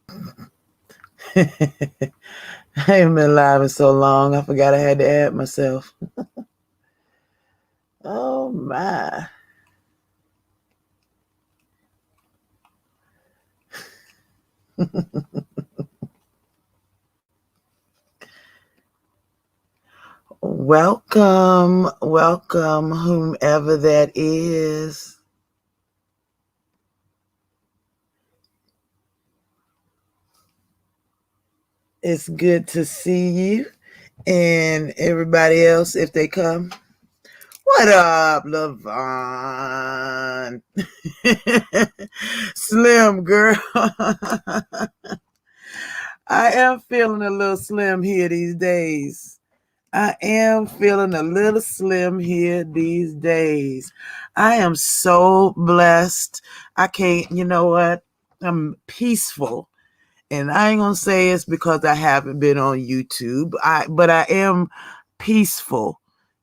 I haven't been live in so long. I forgot I had to add myself. Oh my. Welcome, welcome, whomever that is. It's good to see you and everybody else if they come. What up, Levon? Slim girl. I am feeling a little slim here these days. I am feeling a little slim here these days. I am so blessed. I can't, you know what? I'm peaceful. And I ain't gonna say it's because I haven't been on YouTube. But I am peaceful.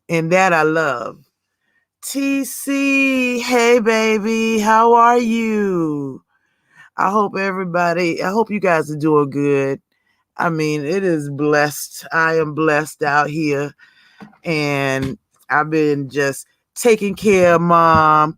And that I love. TC, hey baby, how are you? I hope you guys are doing good. I mean, it is blessed. I am blessed out here, and I've been just taking care of mom.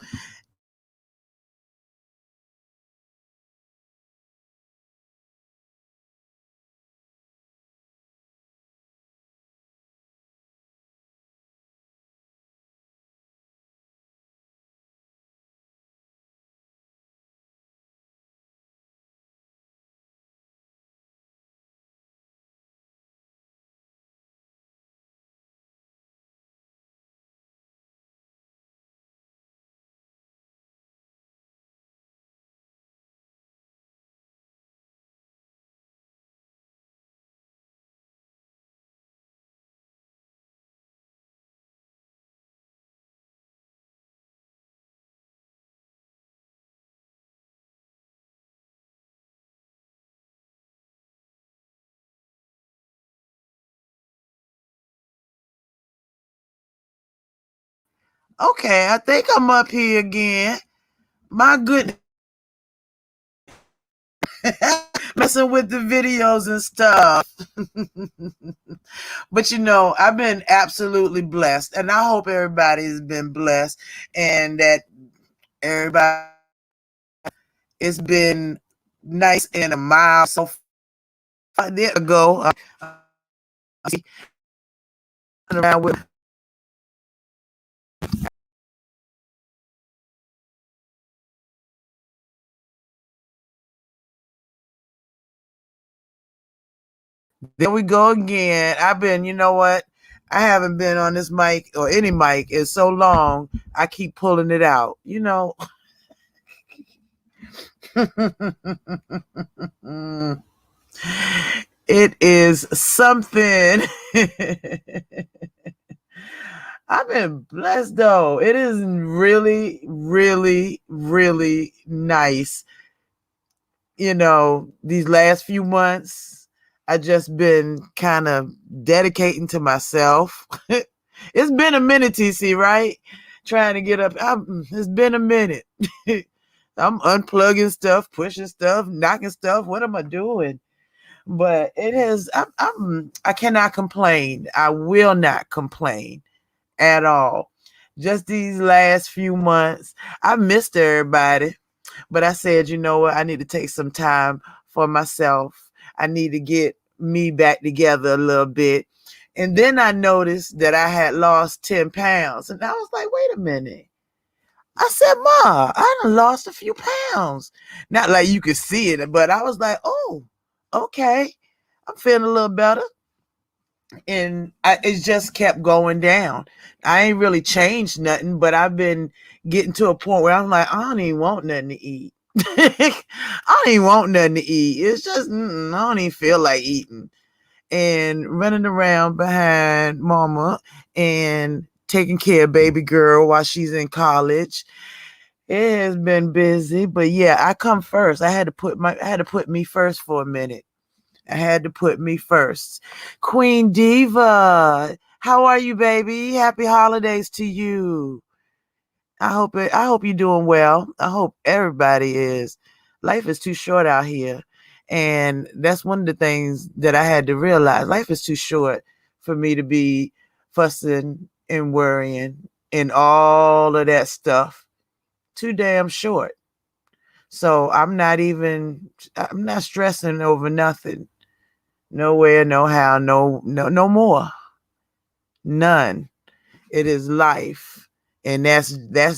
Okay, I think I'm up here again. My goodness. Messing with the videos and stuff. But I've been absolutely blessed, and I hope everybody's been blessed and that everybody, it's been nice and a mile so far. There ago, around with. There we go again. I've been, you know what? I haven't been on this mic or any mic in so long. I keep pulling it out. It is something. I've been blessed though. It is really, really, really nice. These last few months, I just been kind of dedicating to myself. It's been a minute, TC, right? Trying to get up. It's been a minute. I'm unplugging stuff, pushing stuff, knocking stuff. What am I doing? But it is. I cannot complain. I will not complain at all. Just these last few months, I missed everybody. But I said, you know what? I need to take some time for myself. I need to get me back together a little bit. And then I noticed that I had lost 10 pounds. And I was like, wait a minute. I said, Ma, I done lost a few pounds. Not like you could see it, but I was like, oh, okay. I'm feeling a little better. And it just kept going down. I ain't really changed nothing, but I've been getting to a point where I'm like, I don't even want nothing to eat. I don't even want nothing to eat. It's just, I don't even feel like eating. And running around behind mama and taking care of baby girl while she's in college. It has been busy, but yeah, I come first. I had to put me first for a minute. I had to put me first. Queen Diva, how are you, baby? Happy holidays to you. I hope you're doing well. I hope everybody is. Life is too short out here. And that's one of the things that I had to realize. Life is too short for me to be fussing and worrying and all of that stuff. Too damn short. So I'm not stressing over nothing. Nowhere, no how, no more. None. It is life. And that's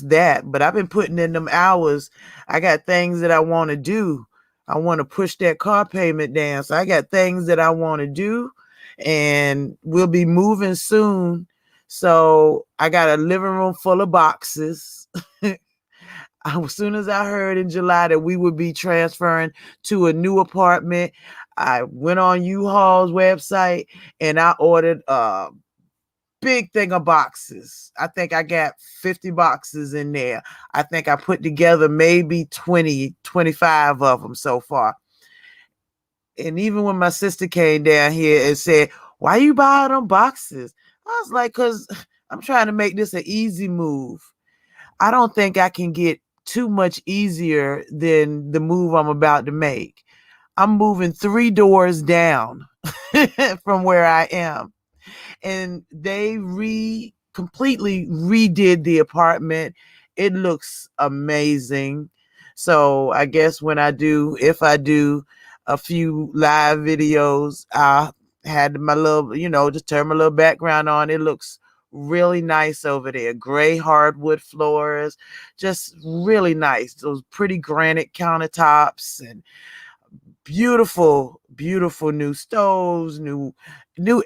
that. But I've been putting in them hours. I got things that I want to do. I want to push that car payment down. So I got things that I want to do, and we'll be moving soon. So I got a living room full of boxes. As soon as I heard in July that we would be transferring to a new apartment, I went on U-Haul's website and I ordered big thing of boxes. I think I got 50 boxes in there. I think I put together maybe 20, 25 of them so far. And even when my sister came down here and said, "Why you buying them boxes?" I was like, "Because I'm trying to make this an easy move. I don't think I can get too much easier than the move I'm about to make. I'm moving 3 doors down from where I am." And they completely redid the apartment. It looks amazing. So I guess if I do a few live videos, I had my little, just turn my little background on. It looks really nice over there. Gray hardwood floors, just really nice. Those pretty granite countertops and beautiful, beautiful new stoves, new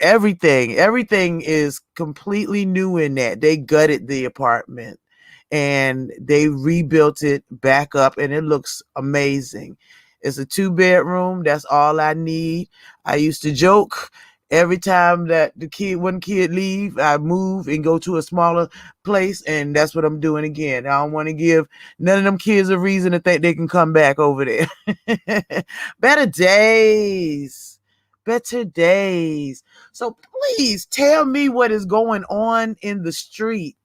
everything. Everything is completely new in that. They gutted the apartment and they rebuilt it back up, and it looks amazing. It's a 2-bedroom. That's all I need. I used to joke every time that one kid leave, I move and go to a smaller place, and that's what I'm doing again. I don't want to give none of them kids a reason to think they can come back over there. Better days. Better days. So please tell me what is going on in the street.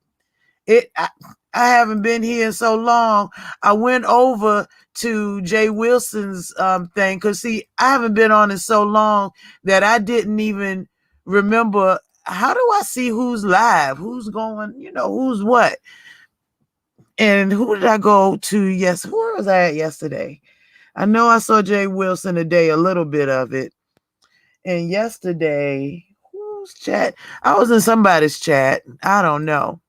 I haven't been here in so long. I went over to Jay Wilson's thing because see, I haven't been on in so long that I didn't even remember how do I see who's live, who's going, who's what. And who did I go to? Yes, where was I at yesterday? I know I saw Jay Wilson today, a little bit of it. And yesterday, whose chat? I was in somebody's chat. I don't know.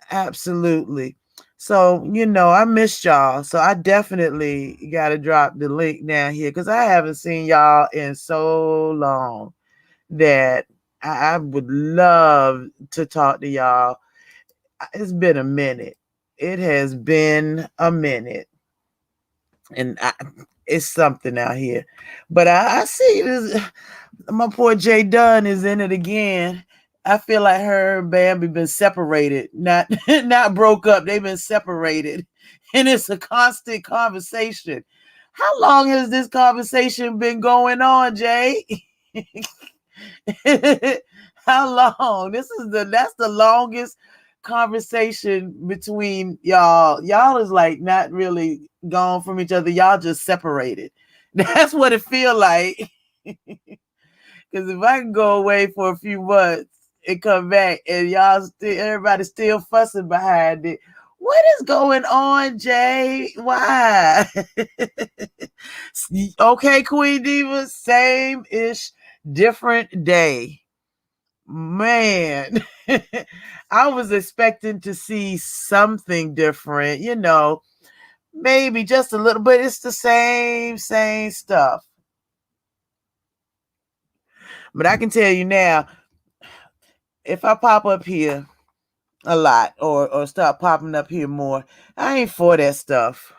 Absolutely. So, I missed y'all. So I definitely got to drop the link down here because I haven't seen y'all in so long that I would love to talk to y'all. It's been a minute. It has been a minute. And it's something out here. But I see this. My poor Jay Dunn is in it again. I feel like her and Bambi been separated, not not broke up. They've been separated, and it's a constant conversation. How long has this conversation been going on, Jay? How long? That's the longest conversation between y'all. Y'all is like not really gone from each other. Y'all just separated. That's what it feel like. Because if I can go away for a few months and come back and everybody's still fussing behind it, what is going on, Jay? Why? Okay, Queen Diva, same-ish, different day. Man, I was expecting to see something different, maybe just a little, but it's the same stuff. But I can tell you now, if I pop up here a lot or start popping up here more, I ain't for that stuff.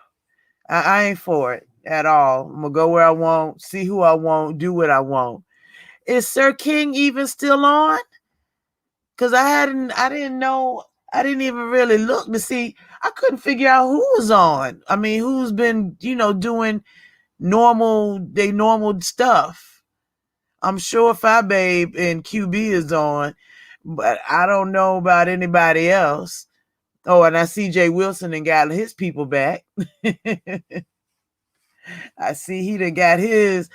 I ain't for it at all. I'm gonna go where I want, see who I want, do what I want. Is Sir King even still on? Because I didn't know, I didn't even really look to see. I couldn't figure out who was on. I mean, who's been, doing normal stuff. I'm sure Fi Babe and QB is on, but I don't know about anybody else. Oh, and I see Jay Wilson and got his people back. I see he done got his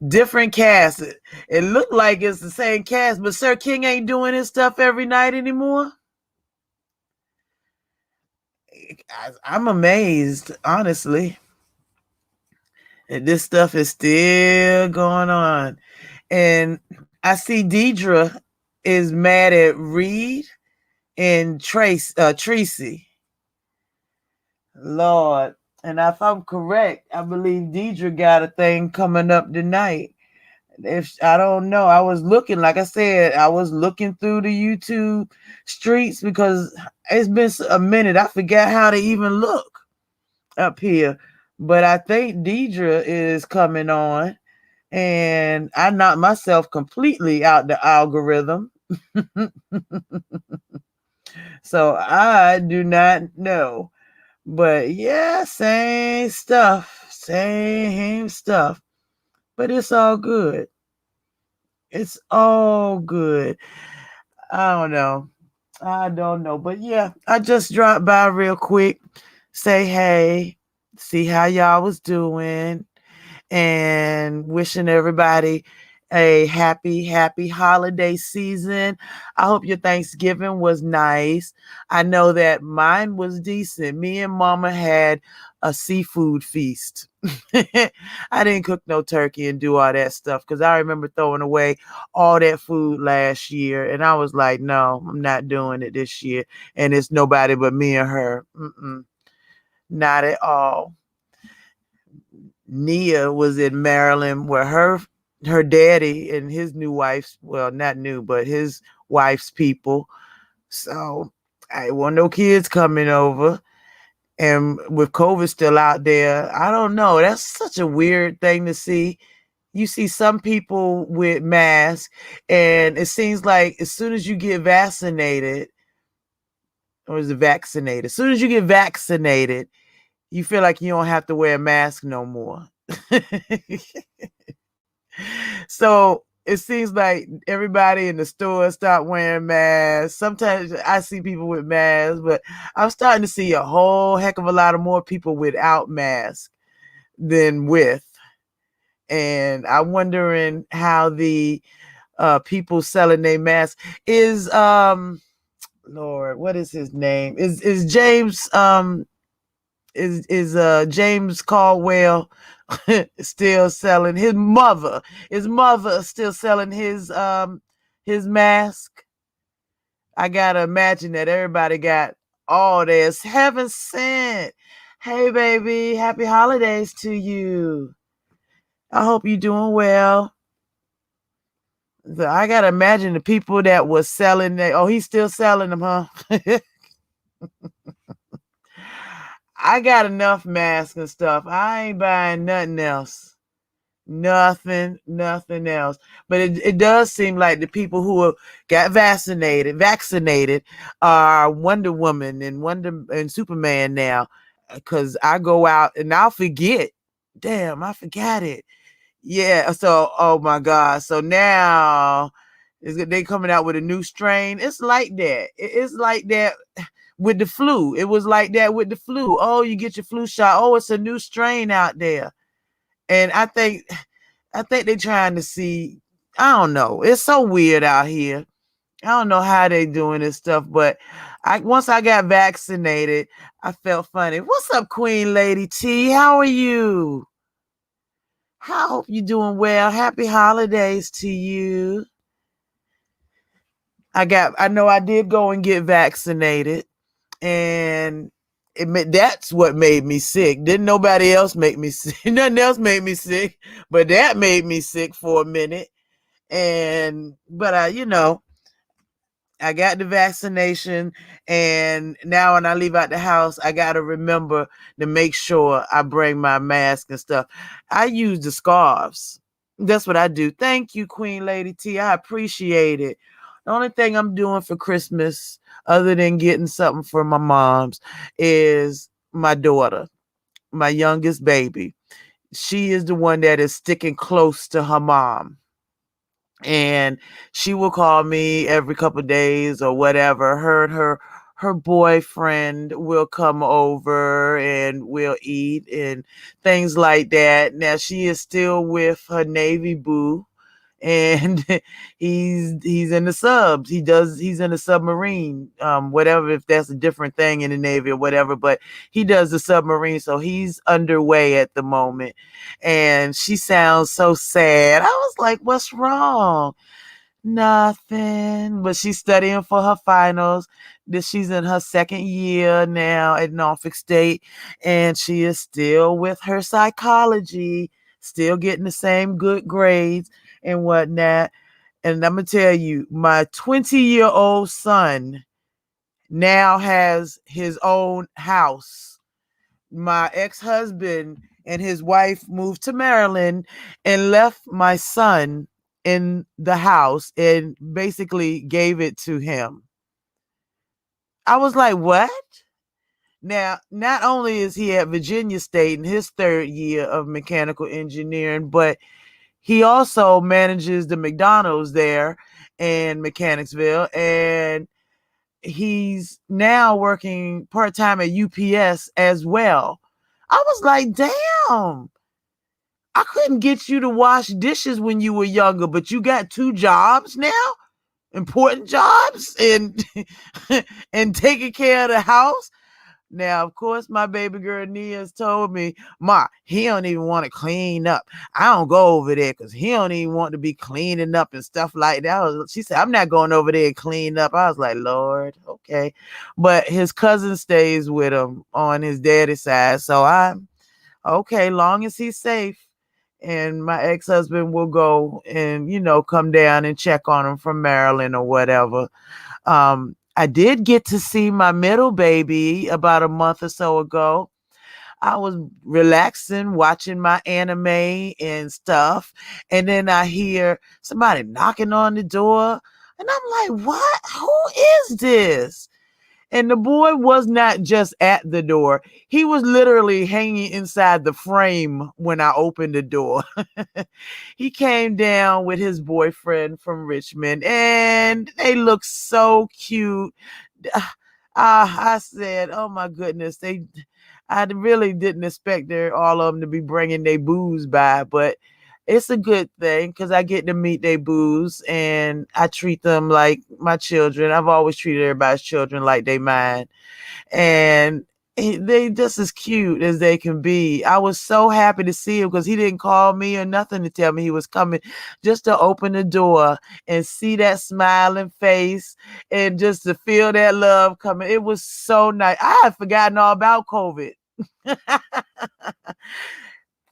different cast. It looked like it's the same cast, but Sir King ain't doing his stuff every night anymore. I'm amazed, honestly. And this stuff is still going on. And I see Deidre is mad at Reed and Tracy. Lord. And if I'm correct, I believe Deidre got a thing coming up tonight. If I don't know, I was looking, like I said, I was looking through the YouTube streets because it's been a minute. I forgot how to even look up here. But I think Deidre is coming on, and I knocked myself completely out the algorithm. So I do not know. But yeah, same stuff. Same stuff. But it's all good. It's all good. I don't know. I don't know. But yeah, I just dropped by real quick, say hey, see how y'all was doing, and wishing everybody a happy holiday season. I hope your Thanksgiving was nice. I know that mine was decent. Me and Mama had a seafood feast. I didn't cook no turkey and do all that stuff because I remember throwing away all that food last year, and I was like, no, I'm not doing it this year. And it's nobody but me and her. Not at all. Nia was in Maryland where her daddy and his new wife's, well, not new, but his wife's people. So I want no kids coming over. And with COVID still out there, I don't know. That's such a weird thing to see. You see some people with masks, and it seems like as soon as you get vaccinated, or is it vaccinated? As soon as you get vaccinated, you feel like you don't have to wear a mask no more. So it seems like everybody in the store start wearing masks. Sometimes I see people with masks, but I'm starting to see a whole heck of a lot of more people without masks than with. And I'm wondering how the people selling their masks is Lord, what is his name? Is James is James Caldwell still selling his mother? His mother still selling his mask. I gotta imagine that everybody got all theirs. Heaven sent. Hey baby, happy holidays to you. I hope you're doing well. So I gotta imagine the people that was selling that. Oh, he's still selling them, huh? I got enough masks and stuff. I ain't buying nothing else. Nothing else. But it does seem like the people who got vaccinated are Wonder Woman and Superman now. Because I go out and I'll forget. Damn, I forgot it. Yeah. So, oh my God. So now they coming out with a new strain. It's like that. It's like that with the flu. It was like that with the flu. Oh, you get your flu shot. Oh, it's a new strain out there. And I think they're trying to see. I don't know. It's so weird out here. I don't know how they doing this stuff, but once I got vaccinated, I felt funny. What's up, Queen Lady T? How are you? I hope you're doing well. Happy holidays to you. I know I did go and get vaccinated, and that's what made me sick. Didn't nobody else make me sick? Nothing else made me sick, but that made me sick for a minute. But I got the vaccination, and now when I leave out the house, I got to remember to make sure I bring my mask and stuff. I use the scarves. That's what I do. Thank you, Queen Lady T. I appreciate it. The only thing I'm doing for Christmas, other than getting something for my mom's, is my daughter, my youngest baby. She is the one that is sticking close to her mom. And she will call me every couple of days or whatever. Her and her her boyfriend will come over and we'll eat and things like that. Now she is still with her Navy boo, and he's in the subs. He's in the submarine, whatever, if that's a different thing in the Navy or whatever, but he does the submarine, so he's underway at the moment. And she sounds so sad. I was like, what's wrong? Nothing. But she's studying for her finals. This She's in her second year now at Norfolk State, and she is still with her psychology, still getting the same good grades and whatnot. And I'm gonna tell you, my 20-year-old son now has his own house. My ex-husband and his wife moved to Maryland and left my son in the house and basically gave it to him. I was like, what? Now, not only is he at Virginia State in his third year of mechanical engineering, but he also manages the McDonald's there in Mechanicsville. And he's now working part-time at UPS as well. I was like, damn, I couldn't get you to wash dishes when you were younger, but you got two jobs now, important jobs, and and taking care of the house. Now, of course, my baby girl Nia's told me, Ma, he don't even want to clean up. I don't go over there because he don't even want to be cleaning up and stuff like that. She said, I'm not going over there and clean up. I was like, Lord, okay. But his cousin stays with him on his daddy's side. So I'm okay, long as he's safe. And my ex-husband will go and, come down and check on him from Maryland or whatever. I did get to see my middle baby about a month or so ago. I was relaxing, watching my anime and stuff. And then I hear somebody knocking on the door. And I'm like, what? Who is this? And the boy was not just at the door. He was literally hanging inside the frame when I opened the door. He came down with his boyfriend from Richmond and they look so cute. I said, oh my goodness, I really didn't expect all of them to be bringing their booze by, but it's a good thing because I get to meet their booze and I treat them like my children. I've always treated everybody's children like they mine. And they just as cute as they can be. I was so happy to see him because he didn't call me or nothing to tell me he was coming, just to open the door and see that smiling face and just to feel that love coming. It was so nice. I had forgotten all about COVID.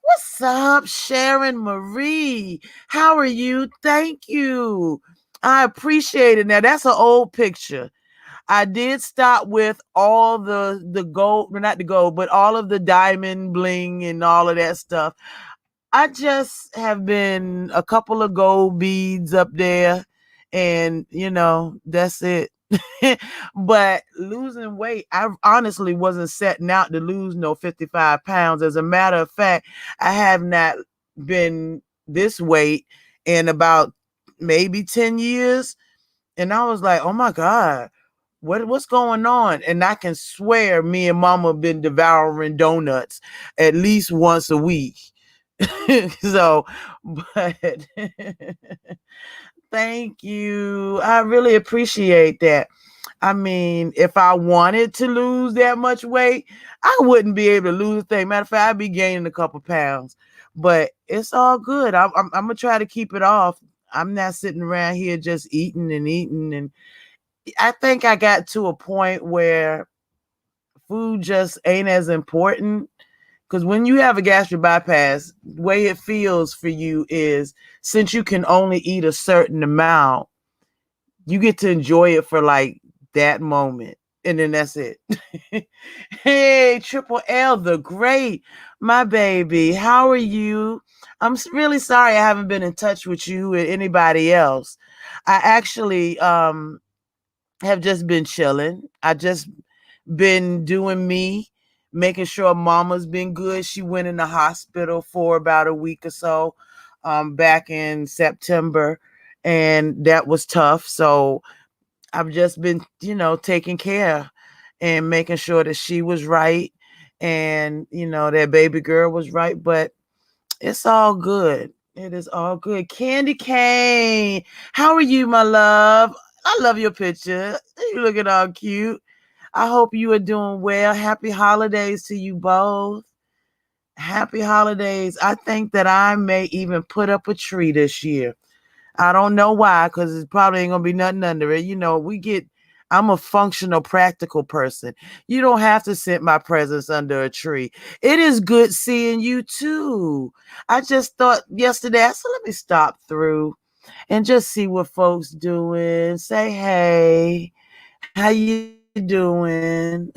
What's up, Sharon Marie? How are you? Thank you. I appreciate it. Now, that's an old picture. I did stop with all the gold, well, not the gold, but all of the diamond bling and all of that stuff. I just have been a couple of gold beads up there, and that's it. But losing weight, I honestly wasn't setting out to lose no 55 pounds. As a matter of fact, I have not been this weight in about maybe 10 years. And I was like, oh my God, what's going on? And I can swear me and Mama have been devouring donuts at least once a week. So, but thank you. I really appreciate that. I mean, if I wanted to lose that much weight, I wouldn't be able to lose a thing. Matter of fact, I'd be gaining a couple pounds. But it's all good. I'm gonna try to keep it off. I'm not sitting around here just eating and eating. And I think I got to a point where food just ain't as important. Because when you have a gastric bypass, the way it feels for you is, since you can only eat a certain amount, you get to enjoy it for like that moment. And then that's it. Hey, Triple L, the great, my baby. How are you? I'm really sorry I haven't been in touch with you and anybody else. I actually have just been chilling. I just been doing me, making sure Mama's been good. She went in the hospital for about a week or so, back in September, and that was tough. So I've just been, taking care. and making sure that she was right and, that baby girl was right. But it's all good. It is all good. Candy Cane, how are you, my love? I love your picture. You looking all cute. I hope you are doing well. Happy holidays to you both. Happy holidays. I think that I may even put up a tree this year. I don't know why, because it probably ain't gonna be nothing under it. I'm a functional, practical person. You don't have to sit my presents under a tree. It is good seeing you too. I just thought yesterday, I said, let me stop through and just see what folks doing. Say hey, how you doing?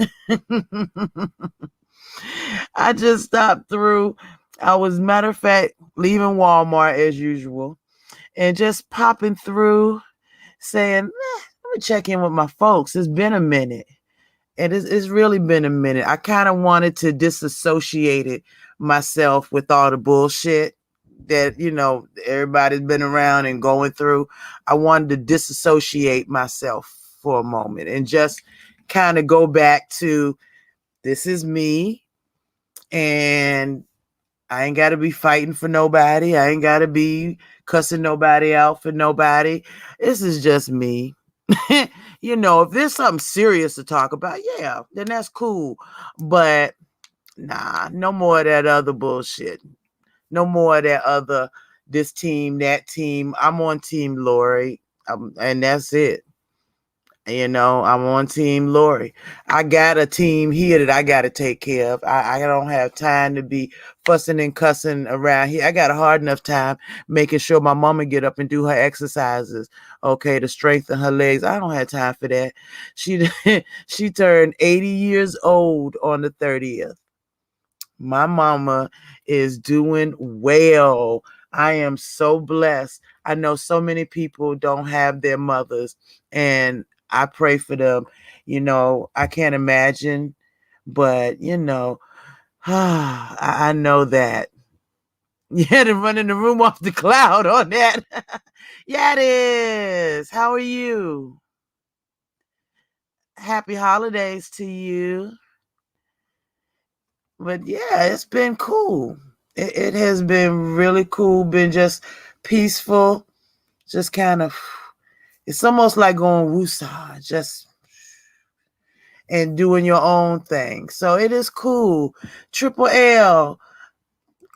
I just stopped through. I was, matter of fact, leaving Walmart as usual and just popping through saying, let me check in with my folks. It's been a minute. And it's really been a minute. I kind of wanted to disassociate it myself with all the bullshit that, everybody's been around and going through. I wanted to disassociate myself for a moment and just kind of go back to, this is me, and I ain't got to be fighting for nobody. I ain't got to be cussing nobody out for nobody. This is just me. If there's something serious to talk about, yeah, then that's cool. But nah, no more of that other bullshit. No more of that other, this team, that team. I'm on Team Lori, and that's it. I'm on Team Lori. I got a team here that I got to take care of. I don't have time to be fussing and cussing around here. I got a hard enough time making sure my mama get up and do her exercises, okay, to strengthen her legs. I don't have time for that. She turned 80 years old on the 30th. My mama is doing well. I am so blessed. I know so many people don't have their mothers, and I pray for them. I can't imagine, but I know that. You had to run in the room off the cloud on that. Yeah, it is. How are you? Happy holidays to you. But yeah, it's been cool. It has been really cool, been just peaceful, just kind of, it's almost like going woosah, just and doing your own thing. So it is cool. Triple L,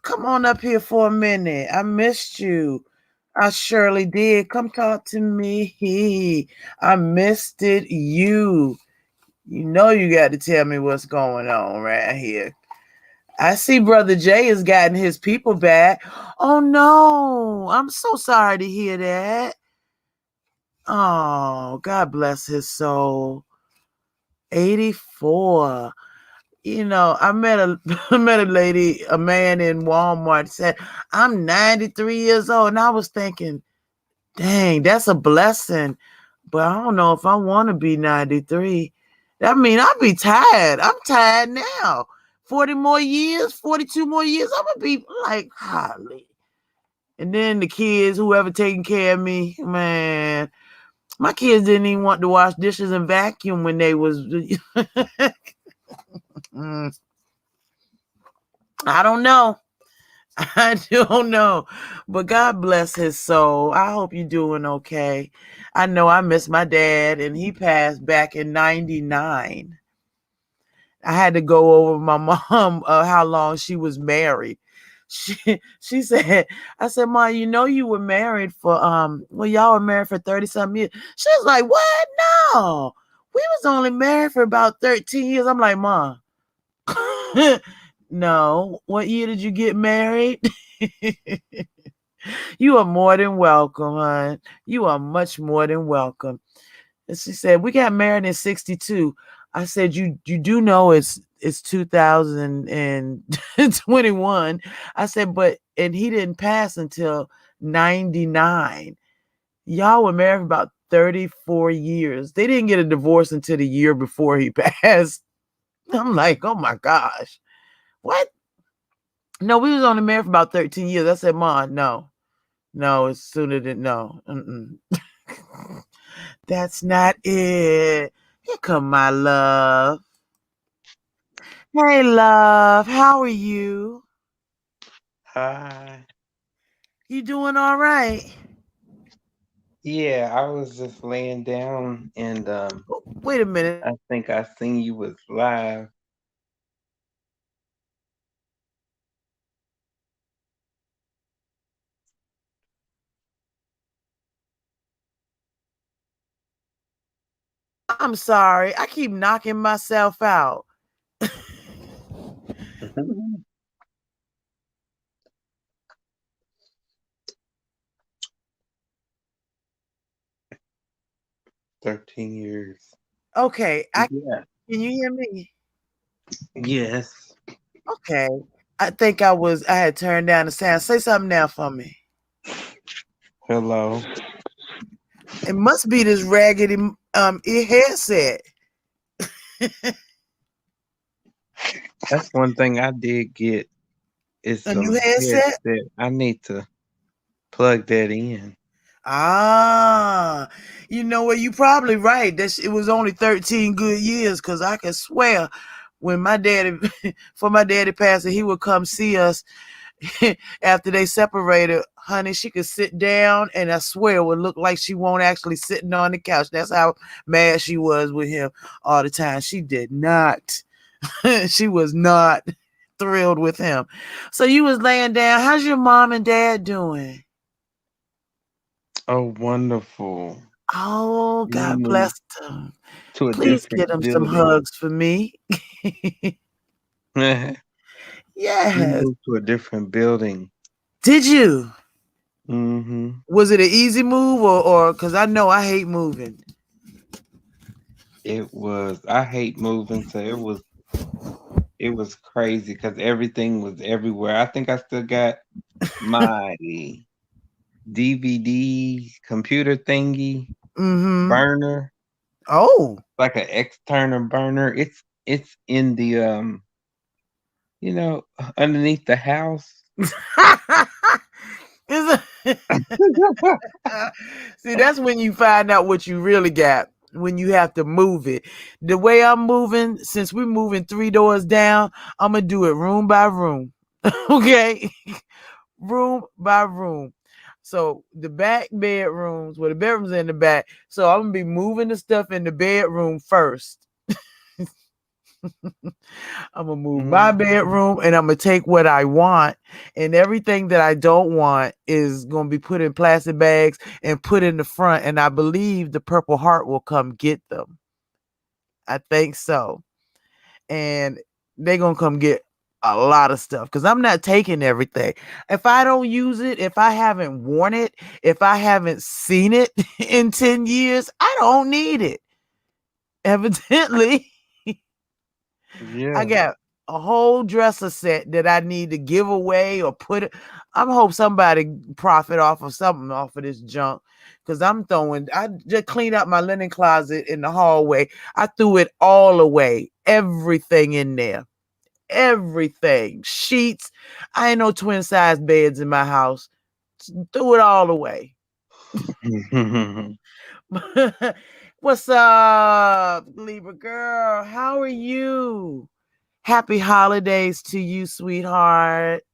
come on up here for a minute. I missed you. I surely did. Come talk to me. I missed it. You you got to tell me what's going on right here. I see Brother Jay has gotten his people back. Oh no, I'm so sorry to hear that. Oh, God bless his soul. 84. I met a I met a man in Walmart said, I'm 93 years old. And I was thinking, dang, that's a blessing. But I don't know if I want to be 93. I mean, I'll be tired. I'm tired now. 40 more years, 42 more years, I'm gonna be like, holly. And then the kids, whoever taking care of me, man, my kids didn't even want to wash dishes and vacuum when they was. I don't know. I don't know. But God bless his soul. I hope you're doing okay. I know I miss my dad, and he passed back in 99. I had to go over my mom how long she was married. She said, I said, Ma, you were married for y'all were married for 30 something years. She was like, what? No. We was only married for about 13 years. I'm like, Ma, no. What year did you get married? You are more than welcome, hon. You are much more than welcome. And she said, we got married in 62. I said, you do know it's 2021. I said, and he didn't pass until 99. Y'all were married for about 34 years. They didn't get a divorce until the year before he passed. I'm like, oh my gosh. What? No, we was only married for about 13 years. I said, Ma, no, it's sooner than no. That's not it. Here come my love. Hey, love. How are you? Hi. You doing all right? Yeah, I was just laying down and Oh, wait a minute. I think I seen you was live. I'm sorry. I keep knocking myself out. 13 years. Okay. Yeah. Can you hear me? Yes. Okay. I had turned down the sound. Say something now for me. Hello. It must be this raggedy ear headset. That's one thing I did get is A new some headset? headset. I need to plug that in. Ah, you know what? You probably right. It was only 13 good years because I can swear when my daddy, for my daddy passing, he would come see us after they separated. Honey, she could sit down and I swear it would look like she won't actually sitting on the couch. That's how mad she was with him all the time. She did not. She was not thrilled with him. So you was laying down. How's your mom and dad doing? Oh, wonderful. Oh, We God moved bless them. to a Please get different them some building. hugs for me. We Yes. moved to a different building. Did you? Hmm. Was it an easy move or because I know I hate moving? It was, I hate moving, so it was crazy because everything was everywhere. I think I still got my DVD computer thingy Mm-hmm. burner, Oh. like an external burner. It's in the underneath the house. Is it? See, that's when you find out what you really got when you have to move it. The way I'm moving, since we're moving 3 doors down, I'm gonna do it room by room. Okay, room by room. So the back bedrooms, well, the bedrooms in the back. So I'm gonna be moving the stuff in the bedroom first. I'm gonna move my Mm. bedroom and I'm gonna take what I want, and everything that I don't want is gonna be put in plastic bags and put in the front. And I believe the Purple Heart will come get them. I think so. And they're gonna come get a lot of stuff because I'm not taking everything. If I don't use it, if I haven't worn it, if I haven't seen it in 10 years, I don't need it. Evidently, I Yeah. got a whole dresser set that I need to give away or put it. I hope somebody profit off of something off of this junk because I just cleaned out my linen closet in the hallway. I threw it all away, everything in there, everything, sheets. I ain't no twin size beds in my house. Threw it all away. What's up, Libra girl? How are you? Happy holidays to you, sweetheart.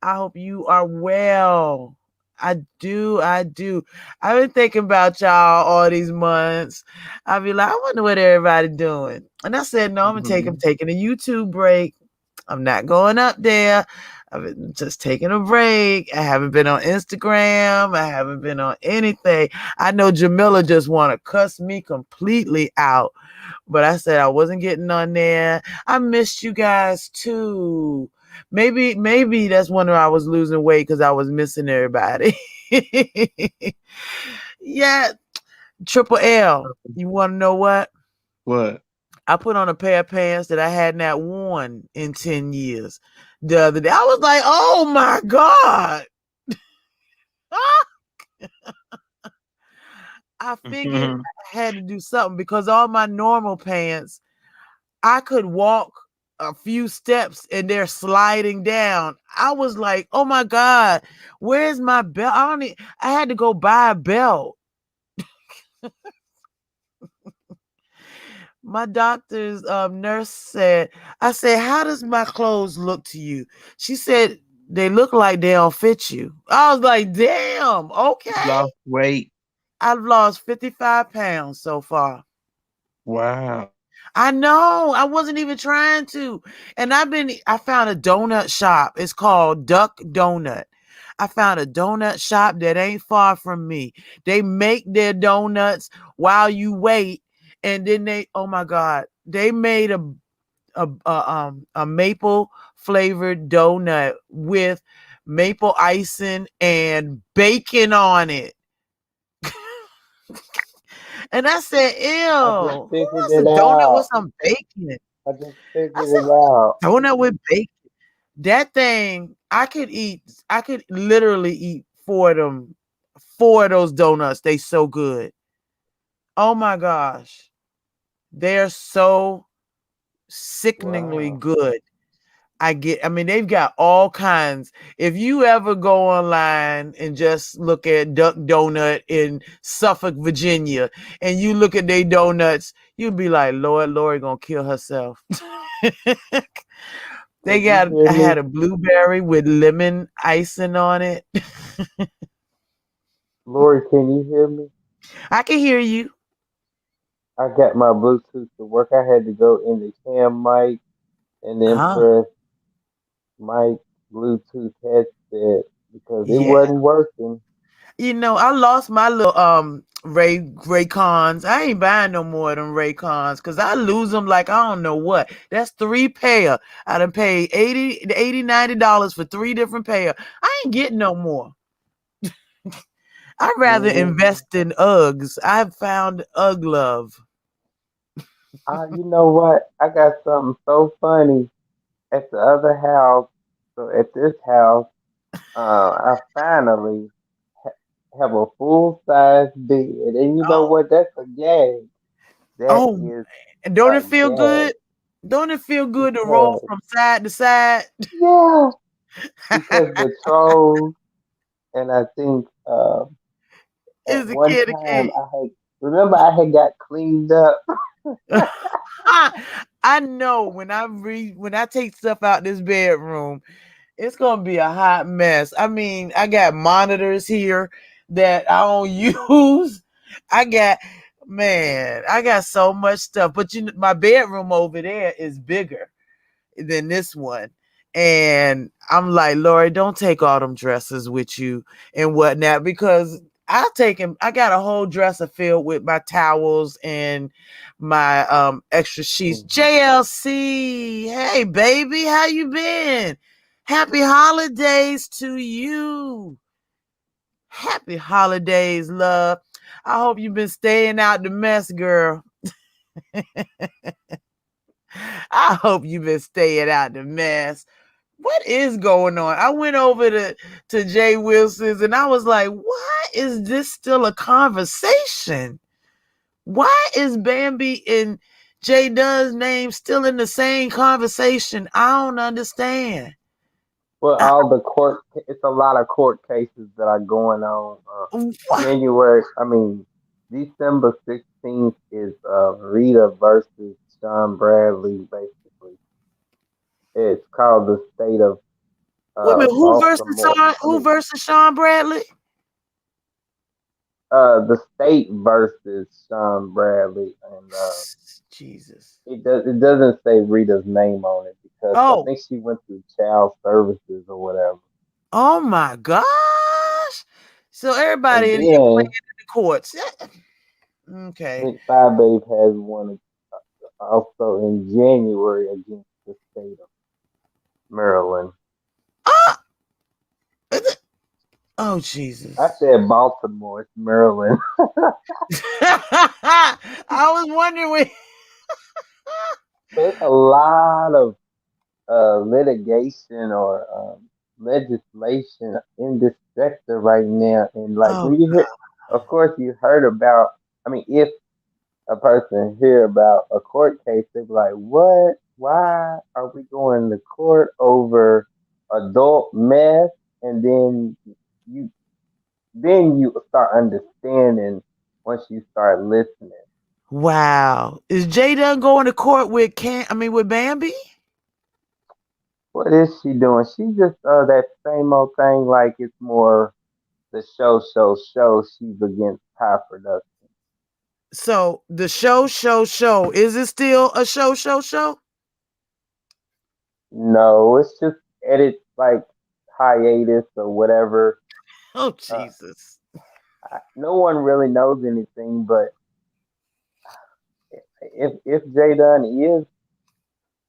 I hope you are well. I do. I do. I've been thinking about y'all all these months. I be like, I wonder what everybody doing. And I said, no, I'm Mhm. taking a YouTube break. I'm not going up there. I've been just taking a break. I haven't been on Instagram. I haven't been on anything. I know Jamila just want to cuss me completely out. But I said I wasn't getting on there. I missed you guys too. Maybe that's when I was losing weight because I was missing everybody. Yeah, Triple L. You want to know what? What? I put on a pair of pants that I had not worn in 10 years. The other day, I was like, oh my God. I figured I had to do something because all my normal pants, I could walk a few steps and they're sliding down. I was like, oh my God, where's my belt? I had to go buy a belt. My doctor's nurse said, I said, how does my clothes look to you? She said, they look like they don't fit you. I was like, damn, okay. Lost weight. I've lost 55 pounds so far. Wow. I know. I wasn't even trying to. And I found a donut shop. It's called Duck Donut. I found a donut shop that ain't far from me. They make their donuts while you wait. And then oh my God, they made a maple flavored donut with maple icing and bacon on it. And I said, I just ew, who figured wants a it donut with out. some bacon? I just I figured said, it out. donut with bacon. That thing, I could literally eat four of those donuts. They so good. Oh my gosh. They're so sickeningly Wow. good. I mean, they've got all kinds. If you ever go online and just look at Duck Donut in Suffolk, Virginia, and you look at their donuts, you'd be like, Lord, Lori gonna kill herself. Can you hear I me? had a blueberry with lemon icing on it. Lori, can you hear me? I can hear you. I got my Bluetooth to work. I had to go in the cam mic and then Huh? press mic Bluetooth headset because it Yeah. wasn't working. I lost my little Raycons. I ain't buying no more of them Raycons because I lose them like I don't know what. That's three pair. I done paid 80 $90 for three different pair. I ain't getting no more. I'd rather Hmm. invest in Uggs. I've found Ugg love. You know what? I got something so funny at the other house. So at this house, I finally have a full size bed, and you know Oh, what? That's a gag. That oh, is and don't a it feel gag good? Don't it feel good to roll because from side to side? yeah, because the trolls and I think at Is a one kid a time king? I had got cleaned up. I know when I take stuff out this bedroom, it's gonna be a hot mess. I mean, I got monitors here that I don't use. I got I got so much stuff. But my bedroom over there is bigger than this one. And I'm like, Lori, don't take all them dresses with you and whatnot because I'll take him. I got a whole dresser filled with my towels and my extra sheets. Mhm. JLC, hey baby, how you been? Happy holidays to you. Happy holidays, love. I hope you've been staying out the mess, girl. I hope you've been staying out the mess. What is going on? I went over to Jay Wilson's and I was like, why is this still a conversation? Why is Bambi and Jay Dunn's name still in the same conversation? I don't understand. Well, I, all the court, it's a lot of court cases that are going on. what? January, I mean, December 16th is Rita versus Sean Bradley, basically. It's called the state of Wait a minute, Baltimore. I Who mean, versus Sean Bradley? the state versus Sean Bradley, and Jesus. it doesn't say Rita's name on it because I Oh, think she went through child services or whatever. oh my gosh. So everybody And in here playing then in the courts. Okay. Nick Babe has one also in January against the state of Maryland. Ah, oh I Jesus. said Baltimore, it's Maryland. I was wondering. So it's a lot of litigation or legislation in this sector right now. And like Oh when you hear, of course, you heard about. I mean, if a person hear about a court case, they be like, "What? Why are we going to court over adult mess?" And you start understanding once you start listening. Wow. Is Jay Dunn going to court with with Bambi? What is she doing? She just that same old thing. Like it's more the show. She's against high production. So the show. Is it still a show? No, it's just edit like hiatus or whatever. Oh Uh, Jesus. no one really knows anything, but if Jay Dunn is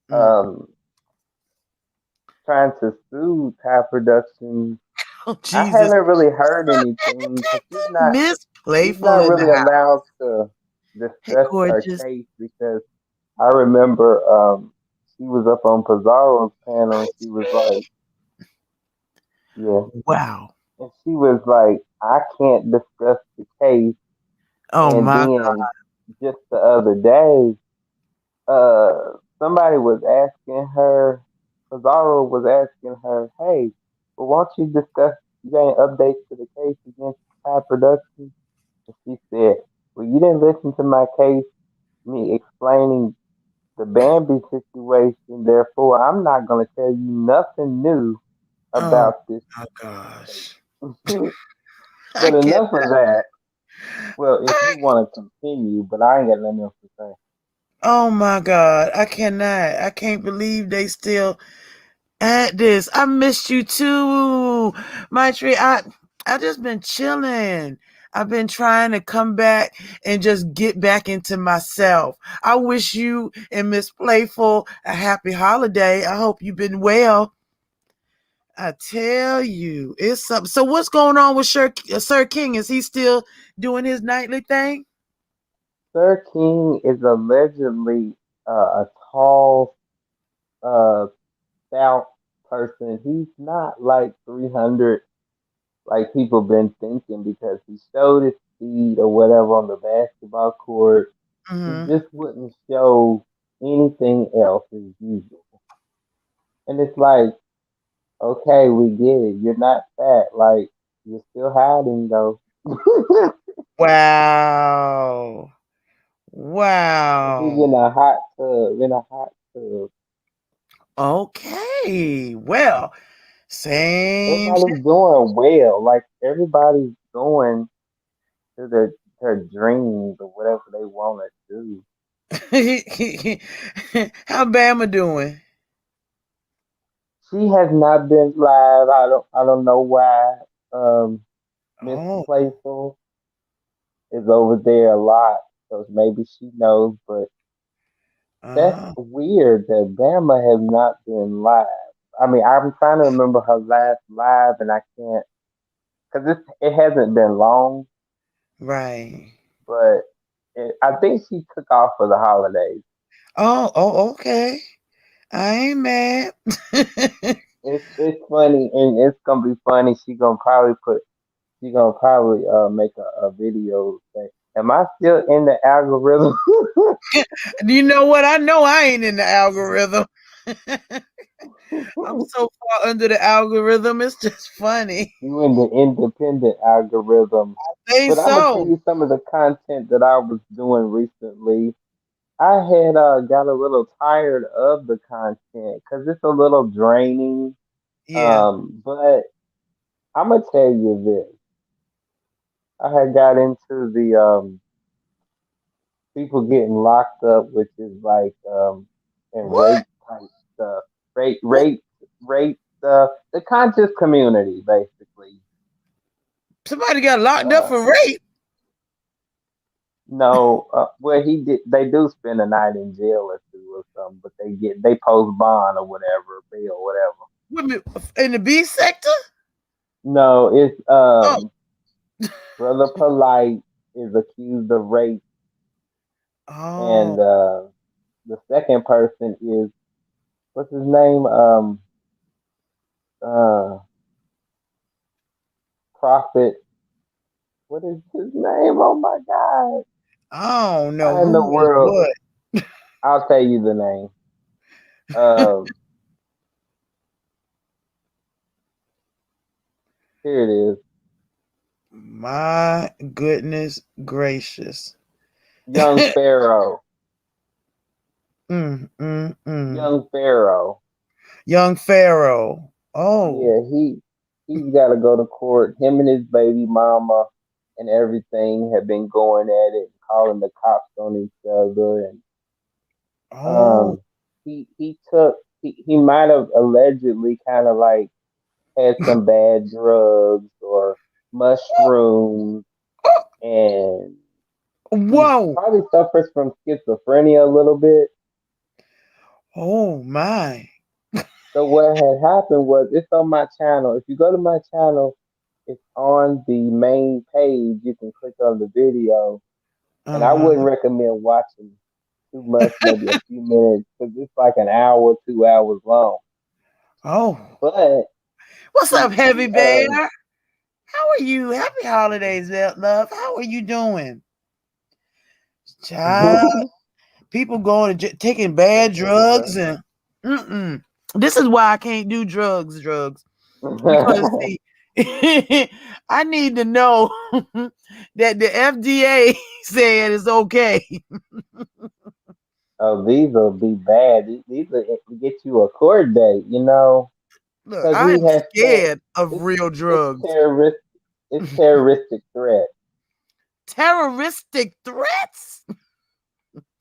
Mm. um trying to sue Thai Production, Oh I Jesus. haven't really heard anything because Miss she's Playful not in the really house. allowed to Hey, discuss her gorgeous. case because I remember she was up on Pizarro's panel and she was like, yeah, Wow. and she was like, I can't discuss the case. Oh And my then just the other day, somebody was asking her, Pizarro was asking her, hey, well, won't you discuss getting updates to the case against High Production? And she said, well, you didn't listen to my case, me explaining the Bambi situation. Therefore, I'm not going to tell you nothing new oh about this my gosh. case. I But can't enough of that. Well, if you I, want to continue, but I ain't got nothing else to say. oh my God. I cannot. I can't believe they still at this. I missed you too, Maitri. I just been chilling. I've been trying to come back and just get back into myself. I wish you and Miss Playful a happy holiday. I hope you've been well. I tell you, it's something. So what's going on with Sir King? Is he still doing his nightly thing? Sir King is allegedly a tall, uh, stout person. He's not like 300 like people been thinking because he showed his speed or whatever on the basketball court. He Hmm. just wouldn't show anything else as usual. And it's like, okay, we get it. You're not fat. Like, you're still hiding though. Wow. He's Wow. in a hot tub, in a hot tub. Okay. Well, same. Everybody's doing well. Like everybody's going to their dreams or whatever they want to do. How Bama doing? She has not been live. I don't know why. Miss Oh, Playful is over there a lot, so maybe she knows. But that's oh, weird that Bama has not been live. I mean, I'm trying to remember her last live, and I can't because it hasn't been long. right. But I think she took off for the holidays. Oh, okay. I ain't mad. It's funny, and it's gonna be funny. She gonna probably make a video say, "Am I still in the algorithm?" You know what? I know I ain't in the algorithm. I'm so far under the algorithm. It's just funny. You in the independent algorithm. Think But I'm gonna tell so. you some of the content that I was doing recently. I had got a little tired of the content because it's a little draining. Yeah. But I'm gonna tell you this. I had got into the people getting locked up, which is like and What? rape type stuff, rape, What? rape, rape stuff. The conscious community, basically. Somebody got locked up Uh, for rape. no, well he did. They do spend a night in jail or two or something, but they post bond or whatever, bail, whatever. In the B sector? No, it's Oh, brother polite is accused of rape, oh, and the second person is what's his name? Uh, Prophet. What is his name? Oh my God. I don't know How in the who is world? what. I'll tell you the name. Um, Here it is. My goodness gracious. Young Pharaoh. mm, mm, mm. Young Pharaoh. Young Pharaoh. Oh, Yeah, he's got to go to court. Him and his baby mama and everything have been going at it, calling the cops on each other, and oh, um, he might have allegedly kind of like had some bad drugs or mushrooms, and he whoa. probably suffers from schizophrenia a little bit. Oh my. So what had happened was it's on my channel. If you go to my channel, it's on the main page. You can click on the video, and I Uh-huh. wouldn't recommend watching too much, maybe a few minutes, because it's like an hour, 2 hours long. Oh. But What's up, he Heavy Bear? How are you? Happy holidays, love. How are you doing? Child, people going to taking bad drugs and mm-mm. This is why I can't do drugs. Because see, I need to know that the FDA said it's okay. oh, these will be bad. These will get you a court date, Look, because he I'm has said scared of it's real it's drugs. terrorist, it's terroristic threat. Terroristic threats?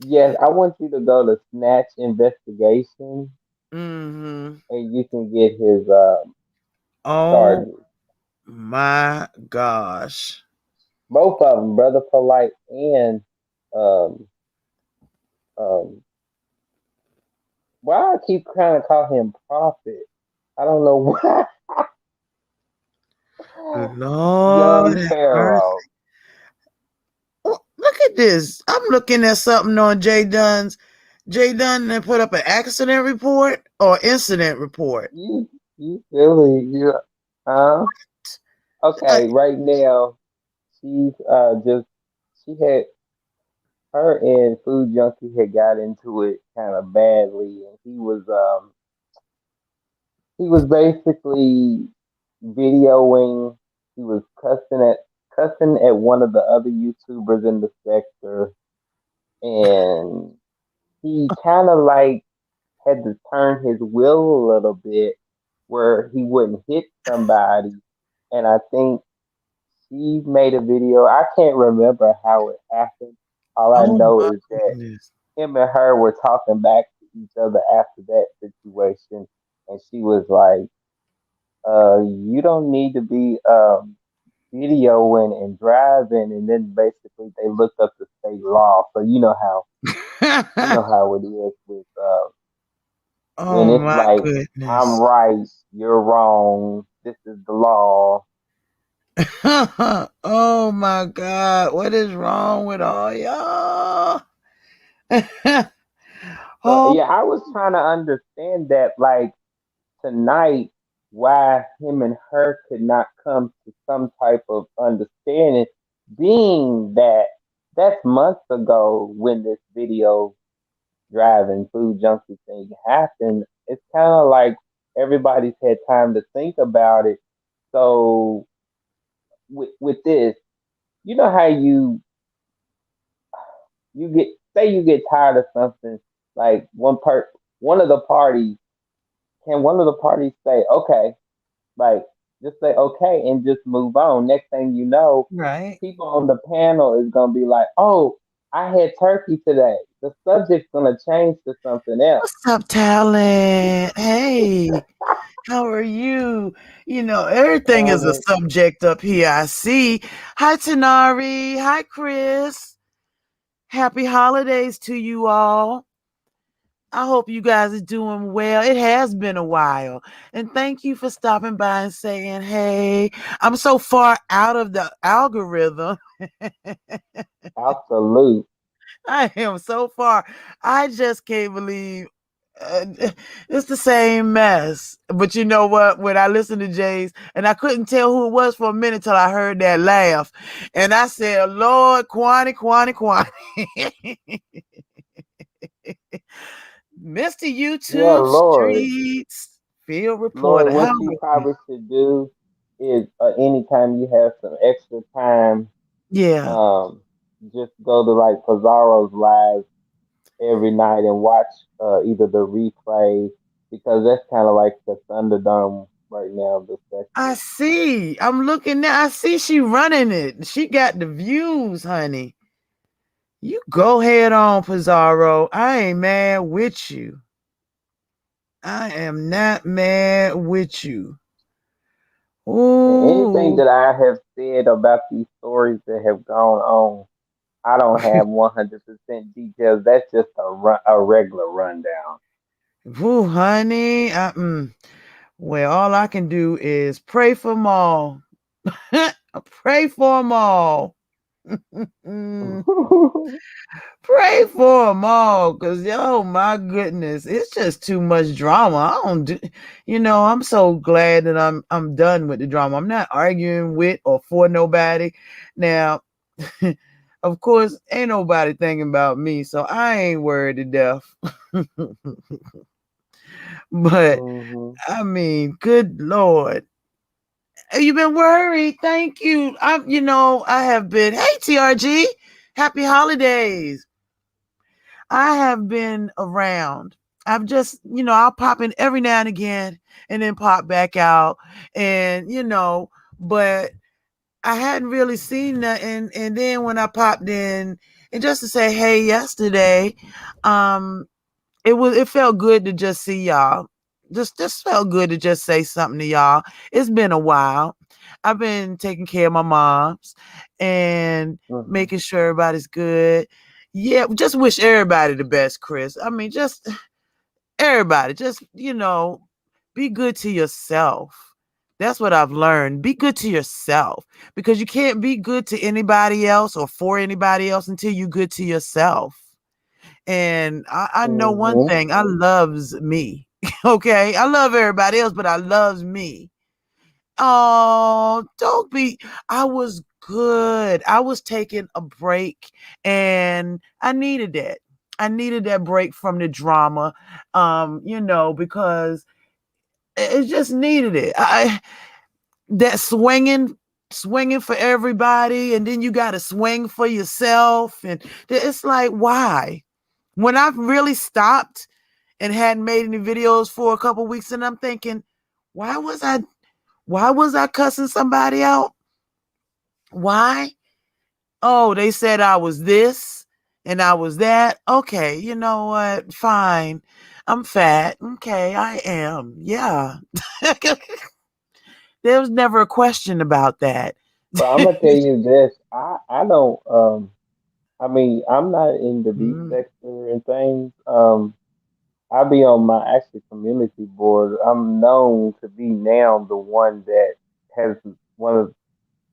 Yes, I want you to go to Snatch Investigation, Mm-hmm. and you can get his Oh charges. my gosh. Both of them, Brother Polite and um um. Why I keep trying to call him Prophet? I don't know why. Lord Young have mercy. Pharaoh. Oh, look at this. I'm looking at something on Jay Dunn's. Jay Dunn and put up an accident report or incident report. You silly. Huh? Uh, Okay, right now she's just she had her and Food Junkie had got into it kind of badly, and he was basically videoing. He was cussing at one of the other YouTubers in the sector, and he kind of like had to turn his will a little bit where he wouldn't hit somebody. And I think she made a video. I can't remember how it happened. All I oh know my is that goodness. him and her were talking back to each other after that situation, and she was like, you don't need to be videoing and driving." And then basically they looked up the state law. So you know how it is with when Oh it's my like, I'm goodness. right, you're wrong, this is the law. Oh my God. What is wrong with all y'all? So Oh, yeah, I was trying to understand that, like, tonight, why him and her could not come to some type of understanding, being that that's months ago when this video driving food junkie thing happened. It's kind of like everybody's had time to think about it. So with this, you know how you get, say you get tired of something, like one of the parties, can one of the parties say okay, like, just say okay and just move on. Next thing you know, right. people on the panel is gonna be like, oh, I had turkey today. The subject's gonna change to something else. What's up, talent? Hey, how are you? Everything is a Um, subject up here. I see. Hi, Tanari. Hi, Chris. Happy holidays to you all. I hope you guys are doing well. It has been a while. And thank you for stopping by and saying, hey, I'm so far out of the algorithm. absolute. I am so far. I just can't believe uh, it's the same mess. But you know what? When I listened to Jay's, and I couldn't tell who it was for a minute till I heard that laugh. And I said, Lord, Quani, Quani, Quani. Mr. Yeah, YouTube Lord. Streets Field Reporter. Lord, How what you probably should do is, anytime you have some extra time, yeah. um, just go to like Pizarro's live every night and watch either the replay because that's kind of like the Thunderdome right now, the I section. see. I'm looking now. I see she running it. She got the views, honey. You go head on, Pizarro. I ain't mad with you. I am not mad with you. And anything Ooh, that I have said about these stories that have gone on, I don't have 100% details. That's just a regular rundown. ooh, honey. Well, all I can do is pray for them all. Pray for them all. Mm, pray for them all, cause oh my goodness, it's just too much drama. I don't do, I'm so glad that I'm done with the drama. I'm not arguing with or for nobody. Now, of course, ain't nobody thinking about me, so I ain't worried to death. But hmm I mean, good Lord. You've been worried. Thank you. I have been. Hey, TRG. Happy holidays. I have been around. I've just, I'll pop in every now and again and then pop back out. And, but I hadn't really seen that. And then when I popped in, and just to say, hey, yesterday, um, it felt good to just see y'all. Just felt good to just say something to y'all. It's been a while. I've been taking care of my moms and hmm making sure everybody's good. Yeah, just wish everybody the best, Chris. I mean, just everybody, just be good to yourself. That's what I've learned. Be good to yourself because you can't be good to anybody else or for anybody else until you're good to yourself. And I know one hmm thing, I loves me. Okay. I love everybody else, but I loves me. Oh, don't be. I was good. I was taking a break and I needed that. I needed that break from the drama, because it just needed it. That swinging for everybody, and then you got to swing for yourself. And it's like, why? When I've really stopped and hadn't made any videos for a couple weeks, and I'm thinking, why was I why was I cussing somebody out? Why? Oh, they said I was this and I was that. Okay, you know what? Fine. I'm fat. Okay, I am. Yeah. There was never a question about that. But I'm gonna tell you this: I don't I mean I'm not in the beef Mm. sector and things. I be on my actually community board. I'm known to be now the one that has one of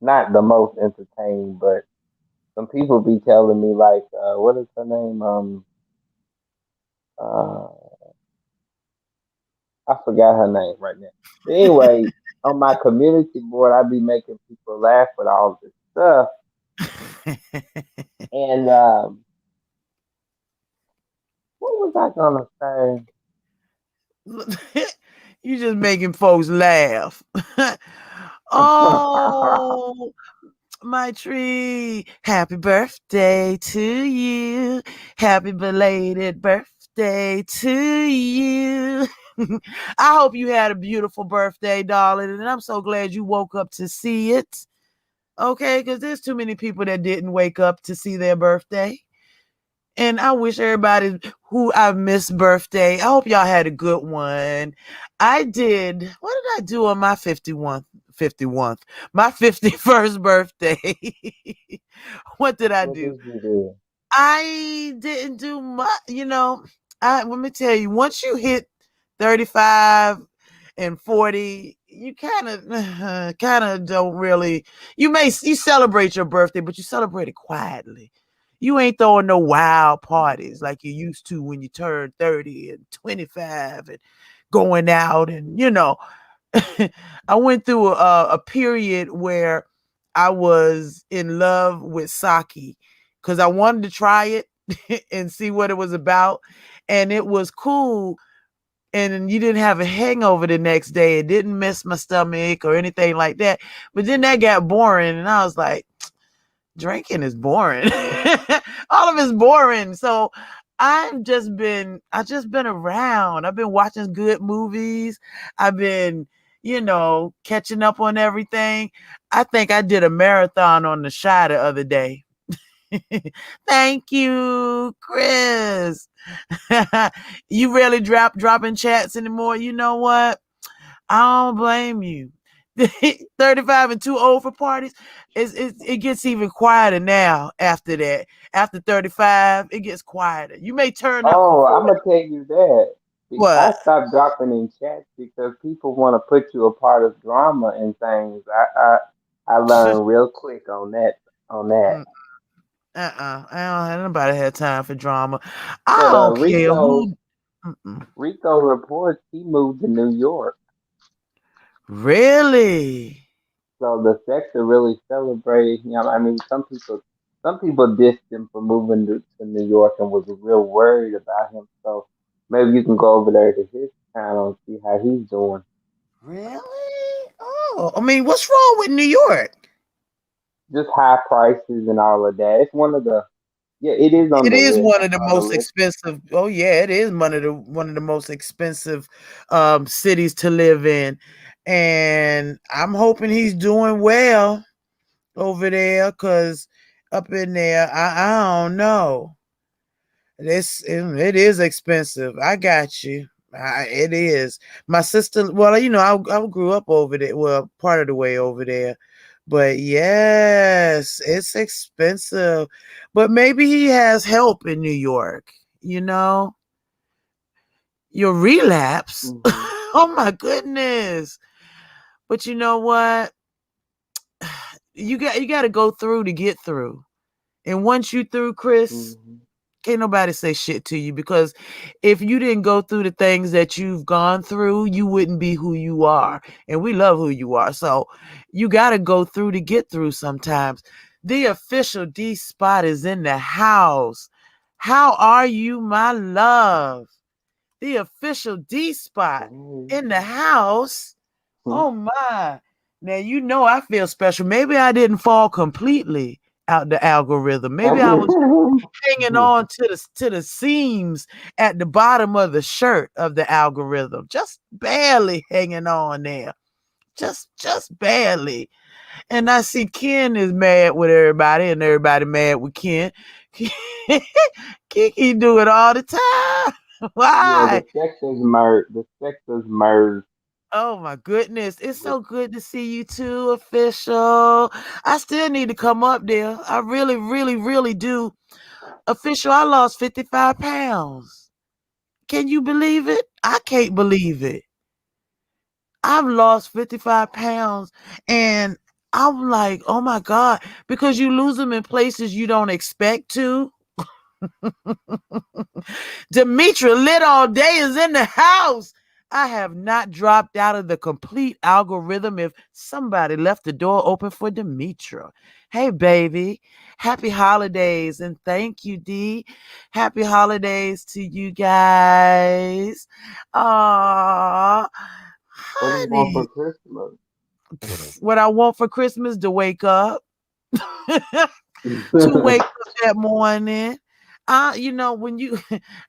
not the most entertaining, but some people be telling me like, what is her name? Uh, I forgot her name right now. But anyway, on my community board, I be making people laugh with all this stuff, and what was I gonna say? You just making folks laugh. Oh, my tree. Happy birthday to you. Happy belated birthday to you. I hope you had a beautiful birthday, darling. And I'm so glad you woke up to see it. Okay, because there's too many people that didn't wake up to see their birthday. And I wish everybody who I missed birthday, I hope y'all had a good one. I did. What did I do on my 51st, my 51st birthday? What did I What do? did you do? I didn't do much. Let me tell you, once you hit 35 and 40, you kind of don't really. You celebrate your birthday, but you celebrate it quietly. You ain't throwing no wild parties like you used to when you turned 30 and 25 and going out and I went through a period where I was in love with sake because I wanted to try it and see what it was about. And it was cool. And you didn't have a hangover the next day. It didn't mess my stomach or anything like that. But then that got boring. And I was like, drinking is boring. All of it's boring. So I just been around. I've been watching good movies. I've been, catching up on everything. I think I did a marathon on the Shy the other day. Thank you, Chris. You really dropping chats anymore. You know what? I don't blame you. 35 and too old for parties. It gets even quieter now after that. After 35, it gets quieter. You may turn up for Oh, I'm 40. gonna tell you that. I What? stopped dropping in chats because people want to put you a part of drama and things. I learned real quick on that. On that. Mm, I don't have nobody had time for drama. I But don't care who. Mm-mm. Rico reports he moved to New York, Really? so the sector really celebrated him. I mean, some people dissed him for moving to New York and was real worried about him. So maybe you can go over there to his town and see how he's doing. Really? Oh, I mean, what's wrong with New York? Just high prices and all of that. It's one of the Yeah, it is on It the is list. one I of the saw the most list. expensive. Oh yeah, it is one of the most expensive cities to live in, and I'm hoping he's doing well over there. Cause up in there, I don't know. It is expensive. I got you. It is. My sister. Well, I grew up over there. Well, part of the way over there. But yes, it's expensive. But maybe he has help in New York. You know, your relapse. Hmm. Oh my goodness. But you know what? You got to go through to get through. And once you through, Chris, Hmm. can't nobody say shit to you, because if you didn't go through the things that you've gone through, you wouldn't be who you are. And we love who you are. So you got to go through to get through sometimes. The official D spot is in the house. How are you, my love? The official D spot in the house. Oh my. Now you know I feel special. Maybe I didn't fall completely out the algorithm. Maybe I was hanging on to the seams at the bottom of the shirt of the algorithm, just barely hanging on there, just barely. And I see Ken is mad with everybody, and everybody mad with Ken. Kiki do it all the time. Yeah, Why? the sectors merged. Oh my goodness. It's With, so good to see you too, official. I still need to come up there. I really, really, really do. Official, I lost 55 pounds. Can you believe it? I can't believe it. I've lost 55 pounds, and I'm like, oh my God, because you lose them in places you don't expect to. Demetra lit all day is in the house. I have not dropped out of the complete algorithm if somebody left the door open for Demetra. Hey, baby. Happy holidays. And thank you, D. Happy holidays to you guys. Aw, what do you want for honey. Christmas? What I want for Christmas to wake up. To wake up that morning. When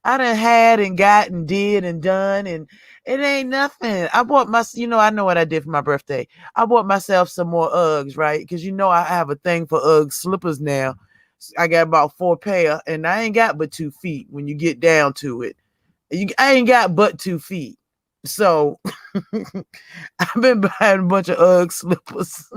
I done had and got and did and done, and it ain't nothing. I know what I did for my birthday. I bought myself some more Uggs, right? Because I have a thing for Ugg slippers now. I got about 4 pair, and I ain't got but 2 feet when you get down to it. I ain't got but 2 feet. So I've been buying a bunch of Ugg slippers.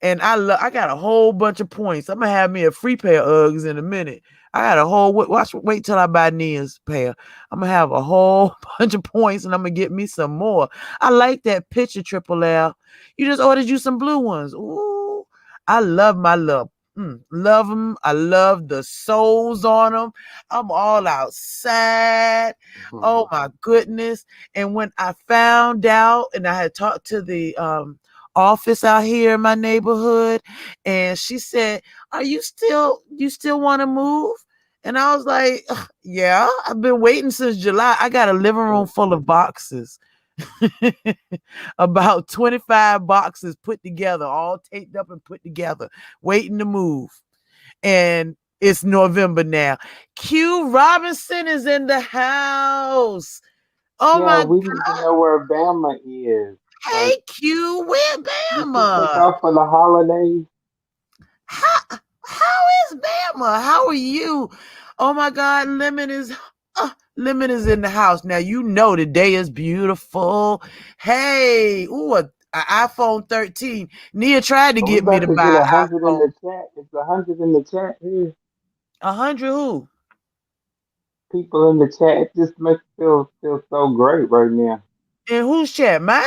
And I got a whole bunch of points. I'm gonna have me a free pair of Uggs in a minute. I got a whole wait till I buy Nia's pair. I'm gonna have a whole bunch of points, and I'm gonna get me some more. I like that picture, Triple L. You just ordered you some blue ones. Ooh, I love my love. Love them. I love the soles on them. I'm all outside. Oh my goodness. And when I found out, and I had talked to the office out here in my neighborhood, and she said, "Are you still want to move?" And I was like, "Yeah, I've been waiting since July. I got a living room full of boxes. About 25 boxes put together, all taped up and put together, waiting to move. And it's November now. Q Robinson is in the house. Oh Yeah, my we need to know where Bama is. Like, Hey Q, where did she take Bama? off for the holidays? How is Bama? How are you? Oh my God, Lemon is in the house. Now you know the day is beautiful. Hey, a iPhone 13. Nia tried to Are we get me about to to get buy a an hundred in iPhone. the chat? It's 100 in the chat here. 100 who? People in the chat. It just makes feel so great right now. In whose chat? Mine?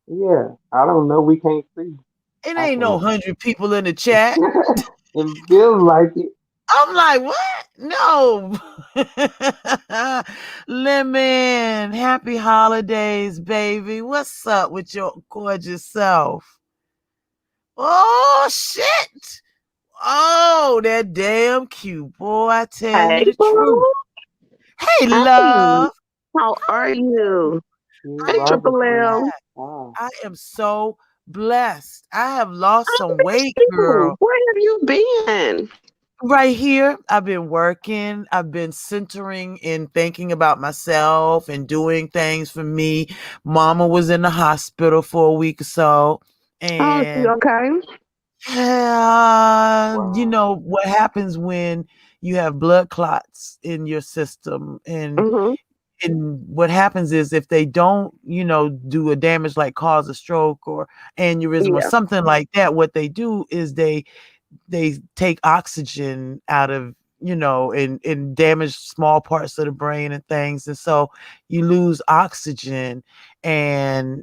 Yeah, I don't know. We can't see. It I ain't no can't. 100 people in the chat. It feels like it. I'm like, what? No. Lemon, happy holidays, baby. What's up with your gorgeous self? Oh, shit. Oh, that damn cute boy. I tell you Hey, the truth. boo. Hey, Hey, love. how are you? You Hey, I am Triple Robinson. L. Ah, I am so blessed. I have lost I some missed weight, you. girl. Where have you been? Right here, I've been working. I've been centering and thinking about myself and doing things for me. Mama was in the hospital for a week or so. Oh, is you And okay? you wow. know what happens when you have blood clots in your system, Mm-hmm. and what happens is if they don't, do a damage like cause a stroke or aneurysm or Yeah, something like that, what they do is they take oxygen out of, and damage small parts of the brain and things, and so you lose oxygen and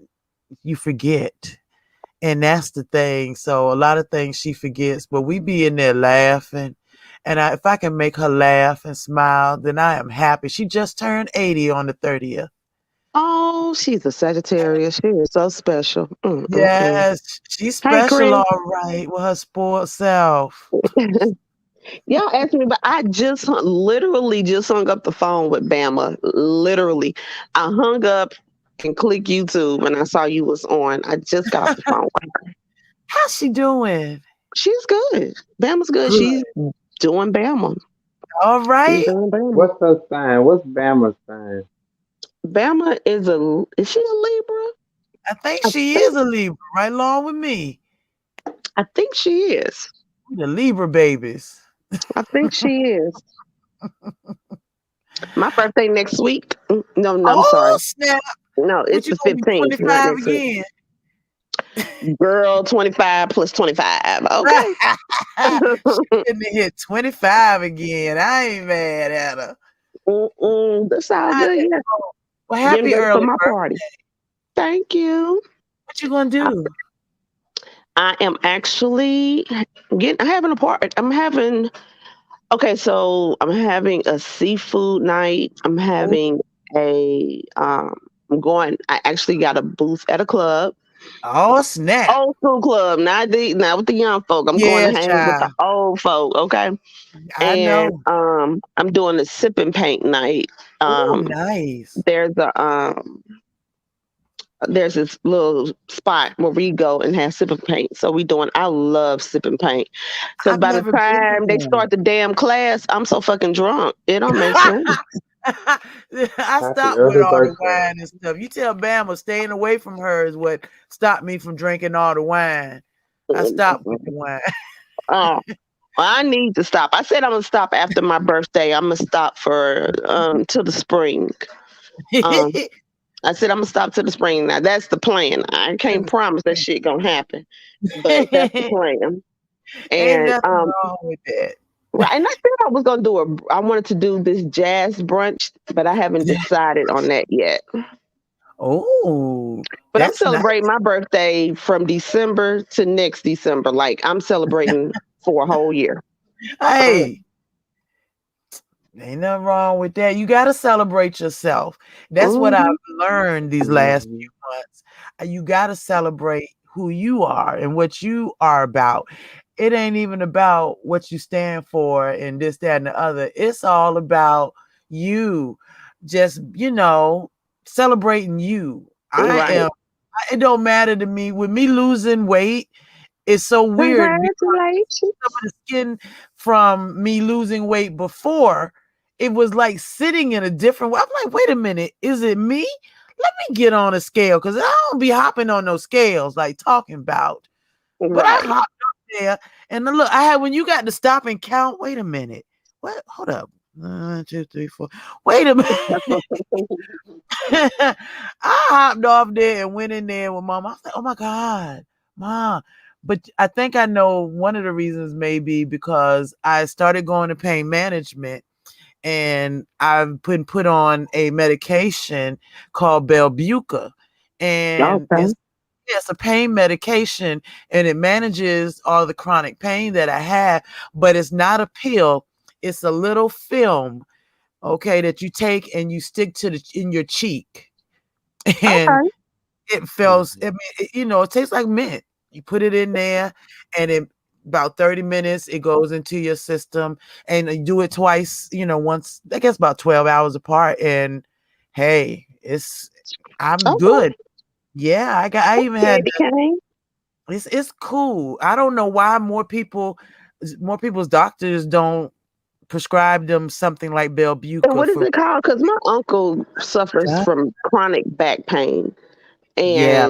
you forget. And that's the thing. So a lot of things she forgets, but we be in there laughing. And if I can make her laugh and smile, then I am happy. She just turned 80 on the 30th. oh, she's a Sagittarius. She is so special. Mm-mm-mm. Yes, she's Hey, special, Chris. all right, with her spoiled self. Y'all asked me, but I literally just hung up the phone with Bama. Literally, I hung up and clicked YouTube, and I saw you was on. I just got off the phone. How's she doing? She's good. Bama's good. Good. She's doing Bama. All She's right. doing Bama. What's her sign? What's Bama's sign? Bama is she a Libra? I think I she think is a Libra, right along with me. I think she is. We the Libra babies. I think she is. My birthday next week. No, no, I'm Oh, sorry. snap. No, What it's you the gonna be 15th, not 25 next week. again? Girl, 25 plus 25. Okay. She finna hit 25 again. I ain't mad at her. That's all I good. Yeah. know. Well, Getting happy ready for early my birthday. party. Thank you. What you gonna I, do? I am actually getting, I have an apartment. Okay, so I'm having a seafood night. Oh, I'm going, I actually got a booth at a club. oh, snap. Old school club, not with the young folk. I'm going to Yeah, hang with the child. old folk, okay? I And know. I'm doing a sip and paint night. Oh, Um nice. there's a there's this little spot where we go and have sip and paint. So I love sip and paint. Cause I've by the never been to time they one. start the damn class, I'm so fucking drunk. It don't make sense. I Happy stopped with early all the birthday. wine and stuff. You tell Bama staying away from her is what stopped me from drinking all the wine. I stopped with the wine. Oh, I need to stop. I said I'm gonna stop after my birthday. I'm gonna stop for till the spring. Um, I said I'm gonna stop till the spring. Now that's the plan. I can't promise that shit gonna happen, but that's the plan. Ain't And nothing wrong with that. right, and I said I was gonna I wanted to do this jazz brunch, but I haven't decided on that yet. Oh, But I'm that's nice. celebrating my birthday from December to next December. Like I'm celebrating for a whole year. Hey, ain't nothing wrong with that. You got to celebrate yourself. That's what I've Mhm. learned these last Hmm. few months. You got to celebrate who you are and what you are about. It ain't even about what you stand for and this, that, and the other. It's all about you just, celebrating you. I Right. am. It don't matter to me. With me losing weight, it's so weird because some of Congratulations. the skin from me losing weight before, it was like sitting in a different way. I'm like, wait a minute, is it me? Let me get on a scale because I don't be hopping on those scales like talking about. But I Right. hopped up there and then look, I had when you got to stop and count. Wait a minute. What? Hold up. 2, 3, 4. Wait a minute. I hopped off there and went in there with mom. I was like, oh my God, mom. But I think I know one of the reasons may be because I started going to pain management and I've been put on a medication called Belbuca. And Okay. it's a pain medication and it manages all the chronic pain that I have, but it's not a pill. It's a little film, okay, that you take and you stick to in your cheek. And Okay. it feels, I mean, it tastes like mint. You put it in there and in about 30 minutes, it goes into your system and you do it twice, once, I guess about 12 hours apart. And hey, I'm Okay. good. Yeah, I even had, Candy cane. it's cool. I don't know why more people's doctors don't prescribe them something like And Belbuca what is for, it called? Because my uncle suffers from chronic back pain, yeah.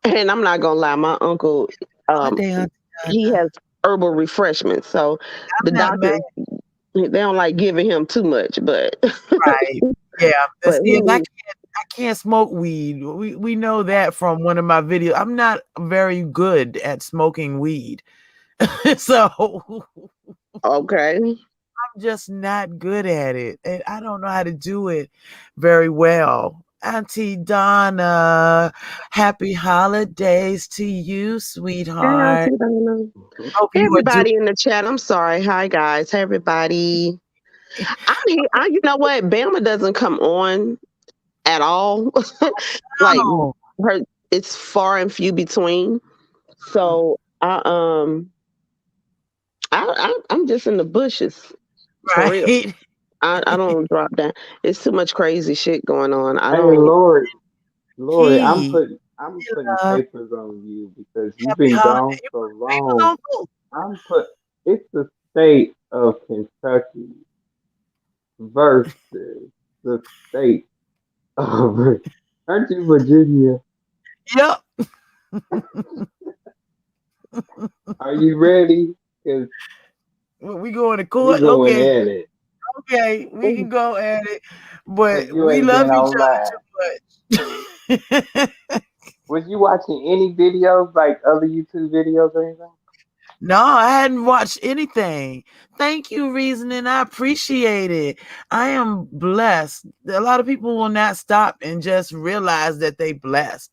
and I'm not gonna lie, my uncle, One um, day, Auntie he Donna, has herbal refreshments, so the I'm not mad. doctors they don't like giving him too much, but Right. Yeah. but See, and I can't smoke weed. We know that from one of my videos. I'm not very good at smoking weed. So okay. I'm just not good at it. And I don't know how to do it very well. Auntie Donna, happy holidays to you, Hey, sweetheart. Auntie Donna. Hope Hey, you are doing everybody in the chat. I'm sorry. Hi, guys. Hey, everybody. I'm here. You know what? Bama doesn't come on at all. Like well. her, it's far and few between. So I'm just in the bushes for real. Right. I don't drop down. It's too much crazy shit going on. I Hey, don't. Lori, Key. I'm putting Love. papers on you because you've Happy been holiday. gone You so put papers long. on food. It's the state of Kentucky versus the state of, aren't you Virginia? Yep. Are you ready? Because We going to we court. going Okay. at it. Okay. We can go at it. But Because you we ain't been love each online. other too much. Was you watching any videos, like other YouTube videos or anything? No, I hadn't watched anything. Thank you, Reasoning. I appreciate it. I am blessed. A lot of people will not stop and just realize that they blessed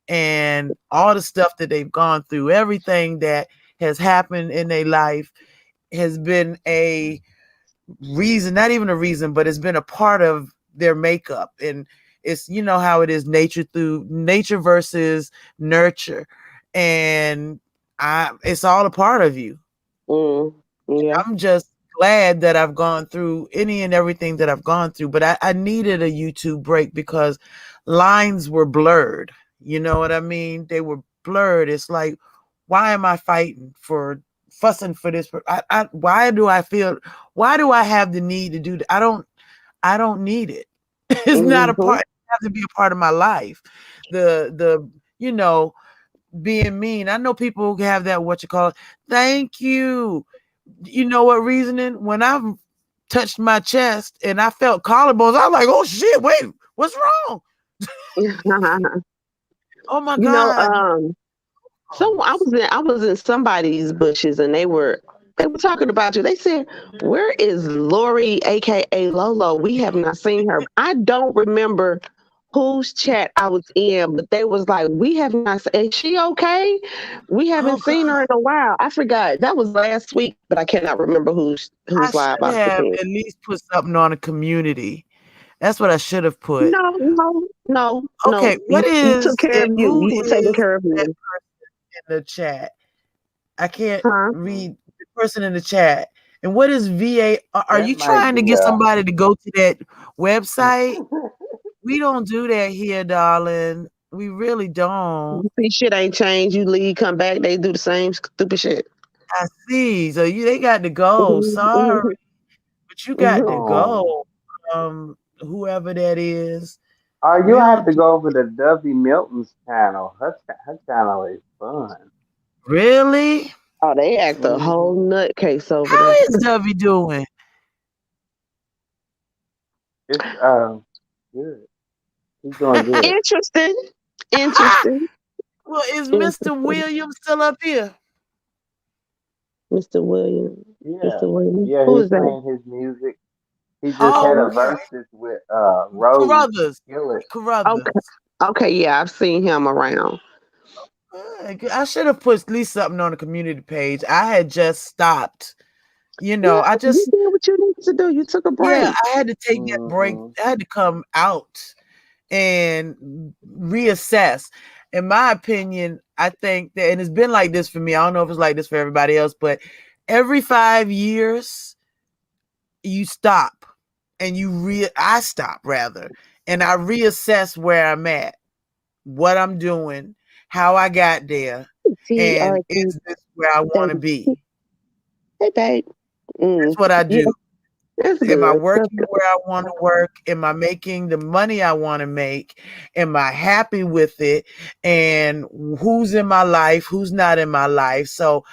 and all the stuff that they've gone through, everything that has happened in their life has been a reason, not even a reason, but it's been a part of their makeup. And it's, how it is, nature versus nurture. And it's all a part of you. Mm, yeah. I'm just glad that I've gone through any and everything that I've gone through, but I needed a YouTube break because lines were blurred. You know what I mean? They were blurred. It's like, why am I fighting for fussing for this? Why do I feel? Why do I have the need to do that? I don't need it. It's not a Hmm. part. It has to be a part of my life. The being mean. I know people who have that, what you call it. Thank you. You know what, Reasoning? When I touched my chest and I felt collarbones, I was like, oh shit, wait, what's wrong? Oh my You know, God. so I was in somebody's bushes and they were talking about you. They said, "Where is Lori, aka Lolo? We have not seen her." I don't remember whose chat I was in, but they was like, "We have not. Is she okay? We haven't Oh God. seen her in a while." I forgot that was last week, but I cannot remember I whose live should I was have in. at least put something on a community. That's what I should have put. No, no, no, Okay, no. You took care of you. who You were taking is care of that you, person in the chat? I can't huh? read the person in the chat. And what is VA? Are That you might trying to be get somebody to go to that website? We don't do that here, darling. We really don't. You see, shit ain't changed. You leave, come back, they do the same stupid shit. I see. So they got to go. Sorry, but you got to Oh, go. Whoever that is, oh, we you have don't to do go over to Dovey Milton's channel. Her channel is fun. really. Oh, they act a Hmm. whole nutcase over How there. is Dovey doing? It's good. He's doing good. Interesting. Interesting. Well, is Mr. Interesting. Williams still up here? Mr. Williams. Yeah, Mr. Williams. yeah. Who He's is that? playing his music. He just had Oh, a Oh, okay. versus with Rose Carruthers. Skillet. okay. Carruthers. Okay, yeah, I've seen him around. I should have put at least something on the community page. I had just stopped. Yeah, I you just did what you needed to do. You took a yeah, break. I had to take that break. Hmm. I had to come out and reassess. In my opinion, I think that, and it's been like this for me. I don't know if it's like this for everybody else, but every 5 years, you stop and I stop rather, and I reassess where I'm at, what I'm doing, how I got there, and TRT, is this where I want to baby. be? Hey, babe. That's Mm. what I Yeah, do. that's Am I good. That's working good. where I want to work? Am I making the money I want to make? Am I happy with it? And who's in my life? Who's not in my life? So,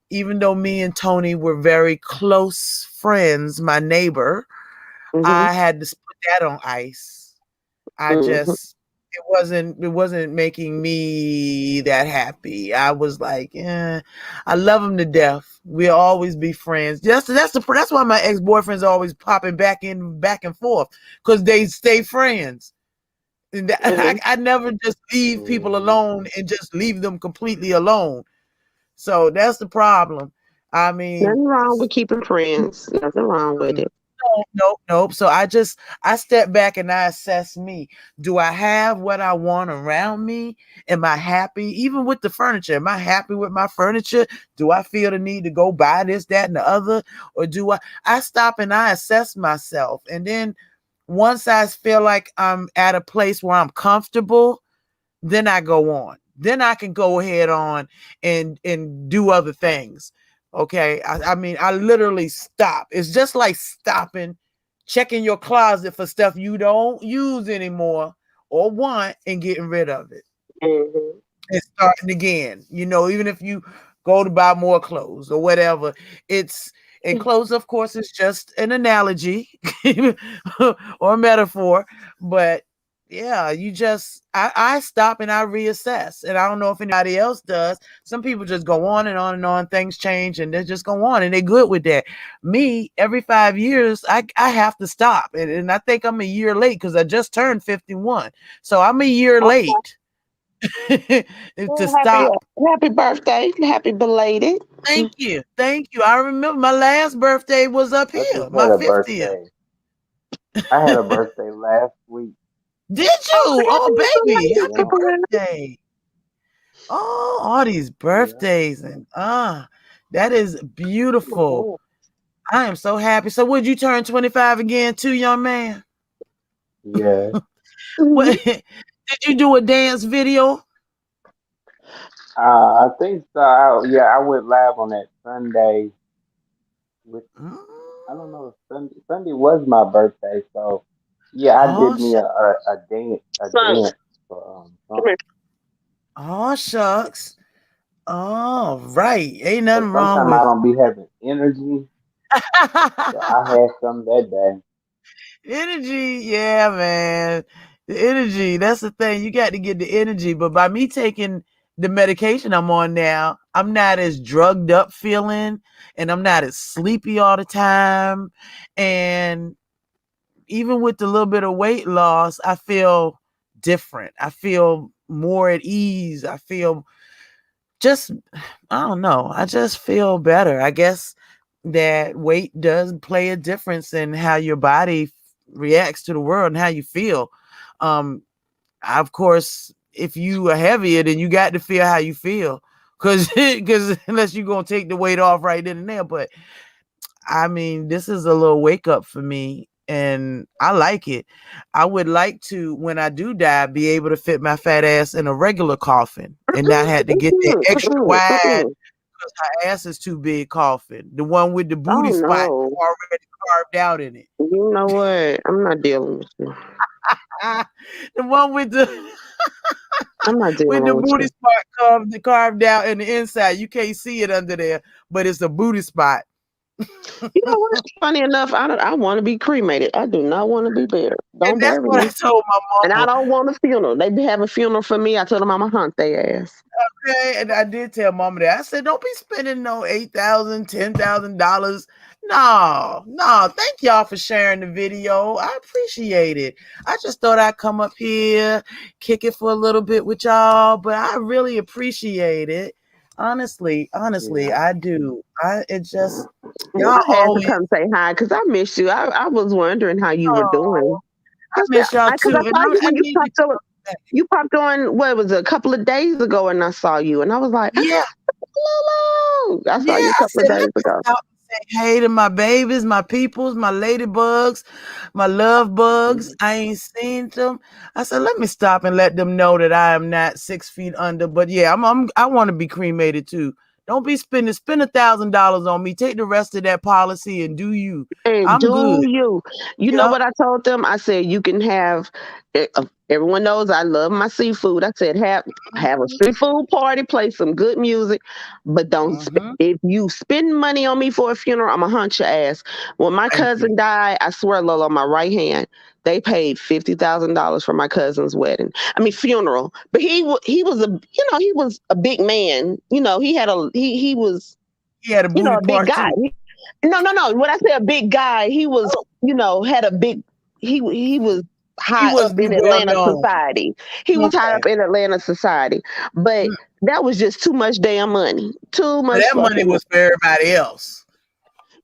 even though me and Tony were very close friends, my neighbor, Hmm. I had to put that on ice. I Hmm. just it wasn't making me that happy. I was like, I love him to death. We'll always be friends. That's why my ex boyfriends are always popping back and forth because they stay friends. And Hmm. I never just leave people Hmm. alone and just leave them completely alone. So that's the problem. I mean, Nothing wrong with keeping friends. Nothing wrong with it. nope. So I step back and I assess me. Do I have what I want around me? Am I happy? Even with the furniture, am I happy with my furniture? Do I feel the need to go buy this, that, and the other? Or do I stop and I assess myself. And then once I feel like I'm at a place where I'm comfortable, then I go on. Then I can go ahead on and do other things. Okay. I mean, I literally stop. It's just like stopping, checking your closet for stuff you don't use anymore or want and getting rid of it Hmm. and starting again. Even if you go to buy more clothes or whatever, it's and clothes, of course, is just an analogy or a metaphor, but yeah, I stop and I reassess. And I don't know if anybody else does. Some people just go on and on and on, things change and they just go on and they're good with that. Me, every 5 years, I have to stop. And I think I'm a year late because I just turned 51. So I'm a year late to Well, stop. happy birthday. Happy belated. Thank you. Thank you. I remember my last birthday was up I here, just my had a 50th. birthday. I had a birthday last week. Did Oh, you? Oh, baby, happy Yeah, happy belated. birthday. Oh, all these yeah, birthdays and that is beautiful. I am so happy. So would you turn 25 again too, young man? yeah. What did you do a dance video? I think so. Yeah, I went live on that Sunday. With Mm. I don't know if Sunday was my birthday, so yeah, I Oh, did me a Son, dance for come here. something. oh shucks. All right. Ain't Cause nothing wrong sometimes I with don't be having energy, so I had some that day. energy. Yeah, man. The energy. That's the thing. You got to get the energy. But by me taking the medication I'm on now, I'm not as drugged up feeling and I'm not as sleepy all the time. And even with the little bit of weight loss, I feel different. I feel more at ease. I feel just I don't know. I just feel better. I guess that weight does play a difference in how your body reacts to the world and how you feel. Um, of course, if you are heavier, then you got to feel how you feel, because unless you're gonna take the weight off right then and there. But I mean, this is a little wake up for me. and I like it. I would like to, when I do die, be able to fit my fat ass in a regular coffin and not have to get the extra wide because her ass is too big coffin. The one with the Oh booty spot no. already carved out in it. You know what? I'm not dealing with you. The one with the I'm not with dealing the with booty you. spot carved out in the inside. You can't see it under there, but it's a booty spot. You know what? Funny enough, I want to be cremated. I do not want to be buried. And Don't that's bury what I me. told my And I mama. don't want a funeral. They be having a funeral for me. I told them I'm going to hunt their ass. Okay, and I did tell mama that. I said, don't be spending no $8,000, $10,000. No, no. Thank y'all for sharing the video. I appreciate it. I just thought I'd come up here, kick it for a little bit with y'all, but I really appreciate it. Honestly, Yeah. I do. It just Well, y'all I had to always. come say hi because I missed you. I was wondering how you were Oh, doing. I miss y'all Because too, I and saw you I when you need to popped on. come back. You popped on, what was it, a couple of days ago, and I saw you, and I was like, Yeah. Lolo. I Yeah, saw you a I couple of said, let days me ago. stop and say hey to my babies, my peoples, my ladybugs, my love bugs. I ain't seen them. I said, let me stop and let them know that I am not 6 feet under. But yeah, I want to be cremated too. Don't be spend $1,000 on me. Take the rest of that policy and do you. And I'm do good. you? You know Yep. what I told them? I said you can have. Everyone knows I love my seafood. I said have a street food party, play some good music, but don't. Mm-hmm. If you spend money on me for a funeral, I'ma hunt your ass. When my Thank you. cousin died, I swear, Lola, on my right hand, they paid $50,000 for my cousin's wedding. I mean funeral. But he was a he was a big man. He was He had a booty a big part guy. too. No, no, no. When I say a big guy, he was, Oh, had a big. He was he high was up in well Atlanta known. society. He was high Okay. up in Atlanta society, but Mm. that was just too much damn money. Too But much that money fucking money. was for everybody else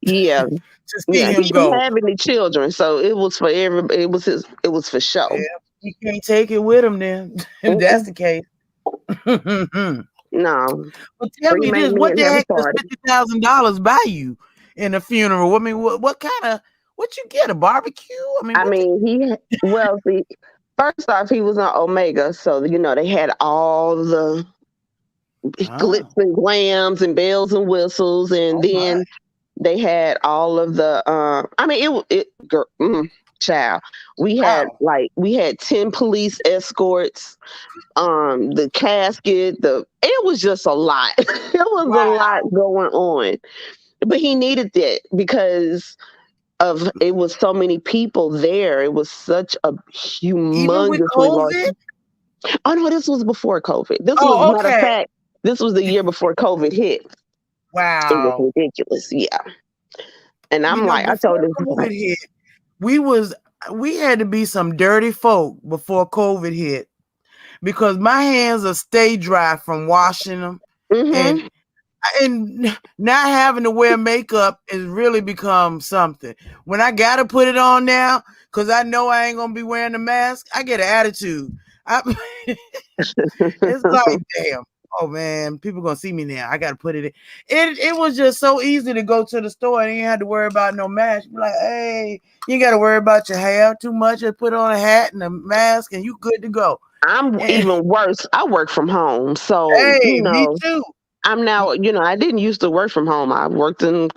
Yeah, to see yeah. He him didn't go. have any children, so it was for every. It was his. It was for Yeah, show. you can't take it with him then, if that's Mm-mm. the case. Well, No, tell me cremate this: me what and the have a heck does party. $50,000 buy you in a funeral? I mean, what kind of what you get? A barbecue? I mean, I what? mean, see. First off, he was on Omega, so they had all the glitz Oh, and glams and bells and whistles, and oh my! then they had all of the. I mean, child. Wow! We had 10 police escorts. The casket. It was just a lot. It was a Wow! lot going on, but he needed that because of it was so many people there. It was such a Even with humongously large. COVID? Oh no, this was before COVID. This was Oh, matter of okay. fact. This was the year before COVID hit. It was Wow. ridiculous, yeah. And I'm like, I Before told him, COVID hit, we was we had to be some dirty folk before COVID hit because my hands are stay dry from washing them, and mm-hmm. not having to wear makeup has really become something. When I gotta put it on now, cause I know I ain't gonna be wearing a mask, I get an attitude. I, it's like, damn. Oh man, people gonna see me now. I gotta put it in. It was just so easy to go to the store and you ain't had to worry about no mask. Be like, hey, you gotta worry about your hair too much. Just put on a hat and a mask and you good to go. I'm And, even worse. I work from home, so hey, me too. I'm now. I didn't used to work from home. I worked in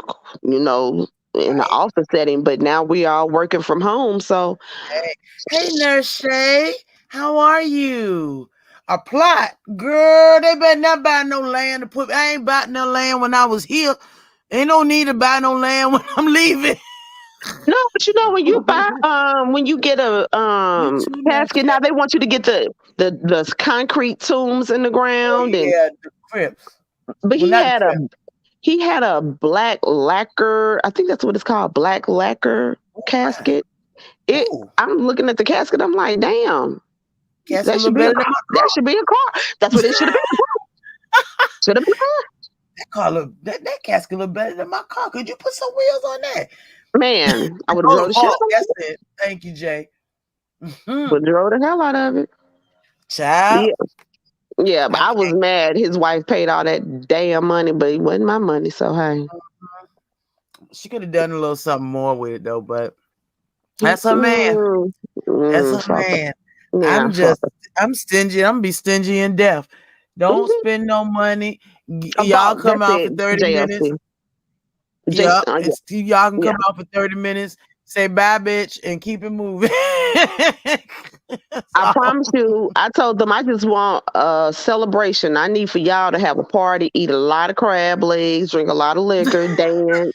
the Right. office setting, but now we are working from home. So Hey, hey, Nurse Shay, how are you? A plot, girl. They better not buy no land to put. I ain't bought no land when I was here. Ain't no need to buy no land when I'm leaving. no, but when you buy when you get a You too, Nurse casket, Shay. now they want you to get the concrete tombs in the Oh ground, and yeah, the Crips. but Well, not the Crips. he had a black lacquer. I think that's what it's called, black lacquer Oh my. casket. It. Oh, I'm looking at the casket. I'm like, damn, casket a little better than my that should be a car. That's what it should have been. Should have been a car. that car. Look, that casket look better than my car. Could you put some wheels on that? Man, I would have Oh, drove the the shit Hulk. out of That's it. it. Thank you, Jay. Would have drove the hell out of it. Child. Yeah, yeah. But I I was mad. His wife paid all that damn money, but it wasn't my money. So hey, She could have done a little something more with it though, but That's her man. Mm, That's her fuck her. man. Yeah, I'm fuck just, I'm stingy. I'm gonna be stingy in death. her. Don't spend no money. Y'all About come that's out for it, 30 minutes. JLC. Yep. Yeah, And y'all can yeah. come out for 30 minutes, say bye, bitch, and keep it moving. I So, promise you, I told them I just want a celebration. I need for y'all to have a party, eat a lot of crab legs, drink a lot of liquor, dance.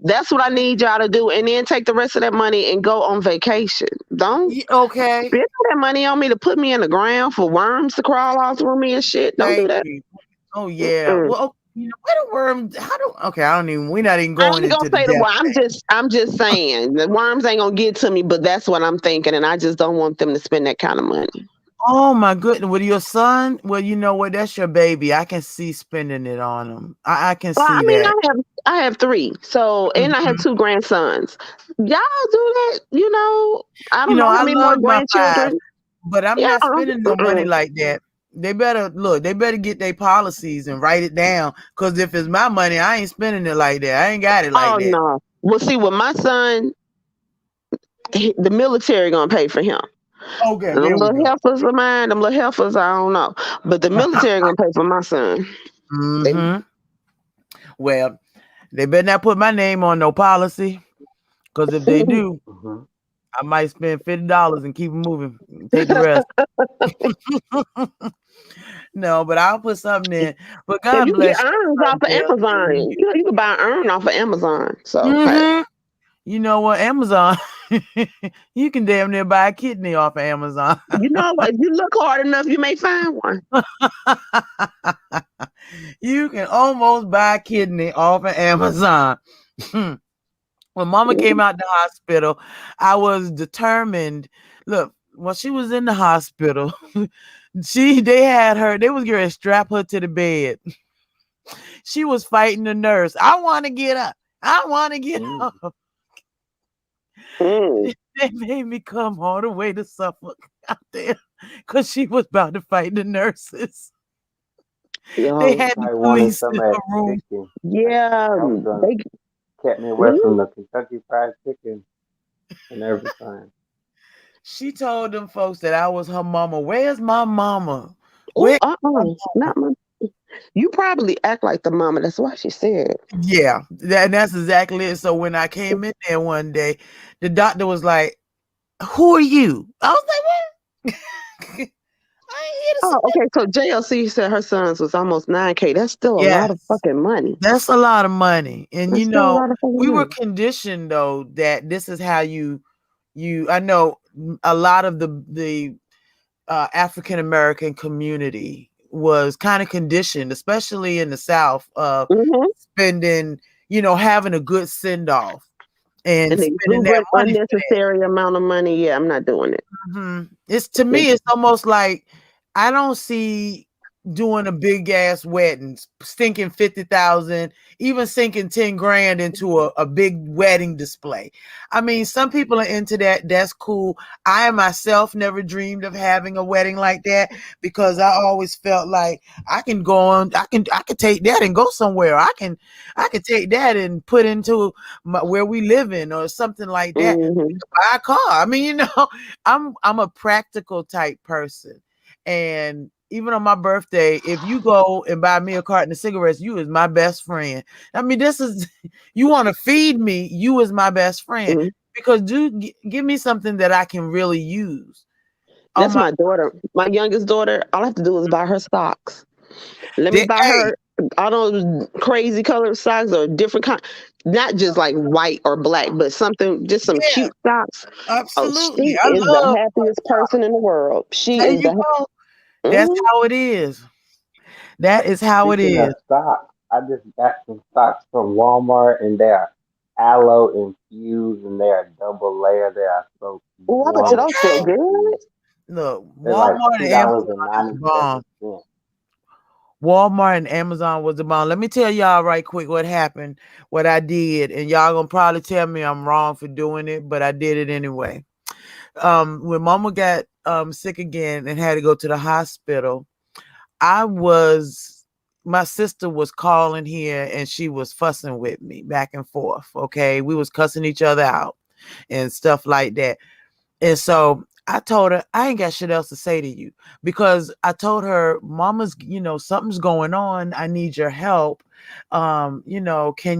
That's what I need y'all to do, and then take the rest of that money and go on vacation. Don't okay. spend all that money on me to put me in the ground for worms to crawl all through me and shit. Don't do Thank that. you. Oh yeah. Mm-mm. Well, where the worm? How do? Okay, I don't even. We're not even I going ain't gonna into the say the death word. thing. I'm just saying the worms ain't gonna get to me, but that's what I'm thinking, and I just don't want them to spend that kind of money. Oh my goodness. With your son? Well, you know what? That's your baby. I can see spending it on him. I can Well, I see mean, that. I have three, so and I have Mhm. two grandsons. Y'all do that, I You don't know, know how I many more love my five, grandchildren. but I'm Yeah, not spending no money mm-mm. like that. They better look, they better get their policies and write it down. Cause if it's my money, I ain't spending it like that. I ain't got it like Oh that. no. Well, see, with my son, the military gonna pay for him. Okay, Them there we little go. heifers of mine, them little heifers, I don't know, but the military gonna pay for my son. They, Hmm. Well, they better not put my name on no policy. Cause if they do, Mm-hmm. I might spend $50 and keep it moving. Take the rest. No, but I'll put something in. But if God you can get bless urns your off son, of Amazon, JLC. you can buy an urn off of Amazon. So hey. Hmm. You know what? Amazon, you can damn near buy a kidney off of Amazon. You know what? If you look hard enough, you may find one. You can almost buy a kidney off of Amazon. When mama came out the hospital, I was determined. Look, when she was in the hospital, they was going to strap her to the bed. She was fighting the nurse. I want to get up. I want to get Mm. up. Mm. They made me come all the way to Suffolk out there because she was about to fight the nurses. They Yo, She had the probably wanted police some in of her that room. chicken. Like yeah, I was gonna they kept me away when from you the Kentucky Fried Chicken and everything. She told them folks that I was her mama. Where's my mama? oh Where's my mama? not my, you probably act like the mama. That's why she said. Yeah, that's exactly it. So when I came in there one day, the doctor was like, "Who are you?" I was like, "What? I ain't here to see Oh, that." okay. So JLC said her son's was almost 9K. That's still a lot of Yes, fucking money. that's a lot of money. And That's still a lot of fucking we were money. conditioned though that this is how I know a lot of the African American community was kind of conditioned, especially in the South, of Hmm. spending, having a good send off and An spending that exuberant, money for that. unnecessary amount of money. Yeah, I'm not doing it. It's to me, it's almost like I don't see doing a big ass wedding, stinking 50,000, even sinking 10 grand into a big wedding display. I mean, some people are into that. That's cool. I myself never dreamed of having a wedding like that because I always felt like I can go on, I can take that and go somewhere. I can take that and put into where we live in or something like that. Hmm. Buy a car. I mean, I'm a practical type person. And even on my birthday, if you go and buy me a carton of cigarettes, you is my best friend. I mean, this is you want to feed me, you is my best friend. Hmm. Because give me something that I can really use. Oh That's my my daughter. My youngest daughter. All I have to do is buy her socks. Let me buy hey, her all those crazy colored socks or different kind, not just like white or black, but something, just some yeah, cute socks. Oh, absolutely. she I is the love happiest person in the world. She there is you the. go. That's Mhm. how it is. That is how it Speaking is. of socks, I just got some socks from Walmart and they are aloe infused and they are double layer. They are so Oh, I bet you Okay. those feel wonderful. good. Look, They're like Walmart and $2 and Amazon is the ninety bomb. seven cents. Walmart and Amazon was the bomb. Let me tell y'all right quick what happened, what I did, and y'all gonna probably tell me I'm wrong for doing it, but I did it anyway. When Mama got sick again and had to go to the hospital, I was my sister was calling here and she was fussing with me back and forth. Okay, we was cussing each other out. and stuff like that. And so I told her, I ain't got shit else to say to you, because I told her, mama's, something's going on. I need your help. Can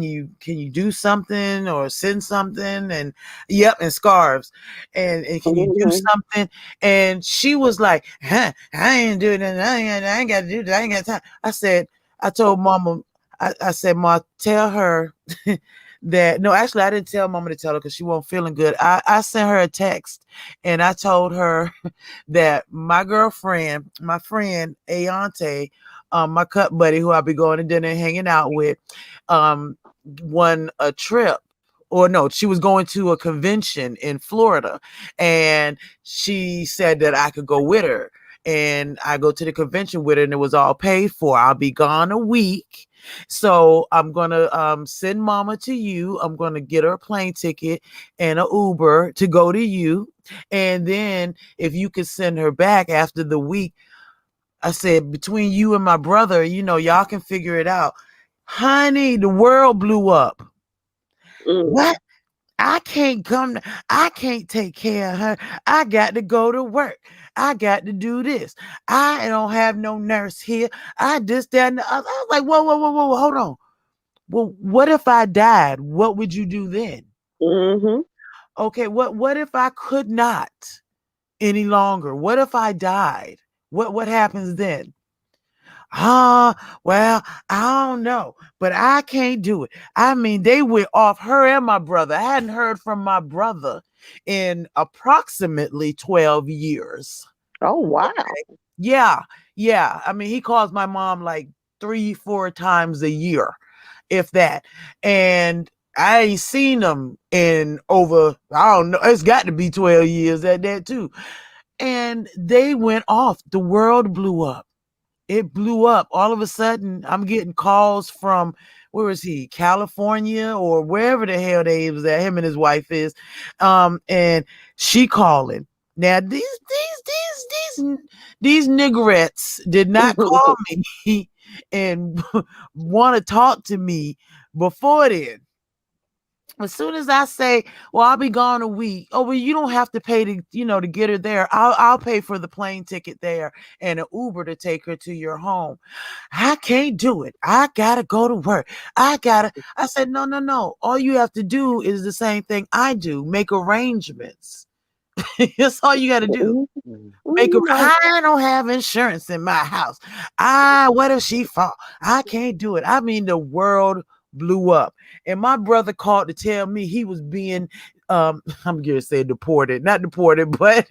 you do something or send something? And yep, and scarves. And can you do Mhm. something? And she was like, I ain't doing that. I ain't got to do that. I ain't got time. I told mama, I said, Ma, tell her that, no, actually, I didn't tell mama to tell her because she wasn't feeling good. I sent her a text and I told her that my girlfriend, my friend Ayante, my cut buddy who I'll be going to dinner and hanging out with, um, won a trip. Or no, she was going to a convention in Florida, and she said that I could go with her. And I go to the convention with her, and it was all paid for. I'll be gone a week, so I'm gonna send mama to you. I'm gonna get her a plane ticket and a Uber to go to you, and then if you could send her back after the week. I said, between you and my brother, y'all can figure it out. Honey, the world blew up. Mm. What? I can't come. I can't take care of her. I got to go to work. I got to do this. I don't have no nurse here. I this, that, and the other. I was like, whoa, whoa, whoa, whoa, hold on. Well, what if I died? What would you do then? Mhm. Okay, what if I could not any longer? What if I died? What happens then? Well, I don't know, but I can't do it. I mean, they went off, her and my brother. I hadn't heard from my brother in approximately 12 years. Oh wow. Yeah, yeah. I mean, he calls my mom like 3, 4 times a year, if that. And I ain't seen them in over, I don't know, it's got to be 12 years at that too. And they went off. The world blew up. It blew up. All of a sudden, I'm getting calls from, where is he? California or wherever the hell they was at. Him and his wife is, and she calling. Now these niggerettes did not call me and want to talk to me before then. As soon as I say, well, I'll be gone a week. Oh, well, you don't have to pay to get her there. I'll pay for the plane ticket there and an Uber to take her to your home. I can't do it. I gotta go to work. I said, no, no, no. All you have to do is the same thing I do. Make arrangements. That's all you gotta do. Mhm. Mm. You know. I don't have insurance in my house. What if she fall? I can't do it. I mean, the world blew up. And my brother called to tell me he was being I'm gonna say deported, not deported, but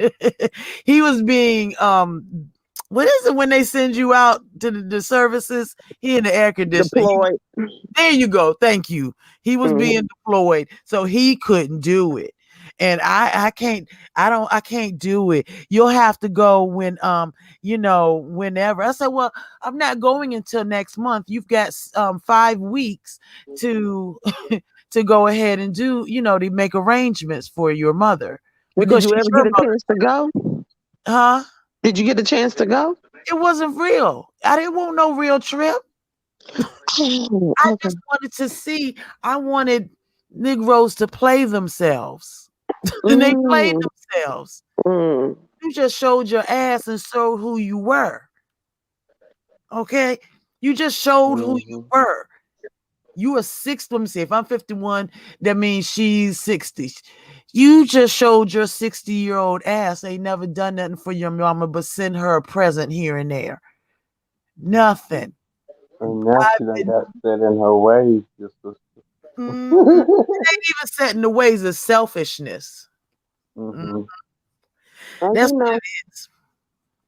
he was being what is it when they send you out to the services? He in the air conditioner. Deployed. There you go. Thank you. He was Mhm. being deployed, so he couldn't do it. And I can't do it. You'll have to go when whenever. I said, well, I'm not going until next month. You've got 5 weeks to to go ahead and to make arrangements for your mother Well, did because you she's ever your get a mother. chance to go? Huh? Did you get a chance to go? It wasn't real. I didn't want no real trip. Oh, I okay. just wanted to see. I wanted Negroes to play themselves. And they played Mm, themselves. mm. You just showed your ass and showed who you were. Okay? You just showed who you Mhm. were. You are 60. Let me see. If I'm 51, that means she's 60. You just showed your 60-year-old ass ain't never done nothing for your mama but send her a present here and there. Nothing. And now I've she done been, got set in her ways, your sister. it ain't even set in the ways of selfishness. Mm, Mhm. Well, that's you what know, it is.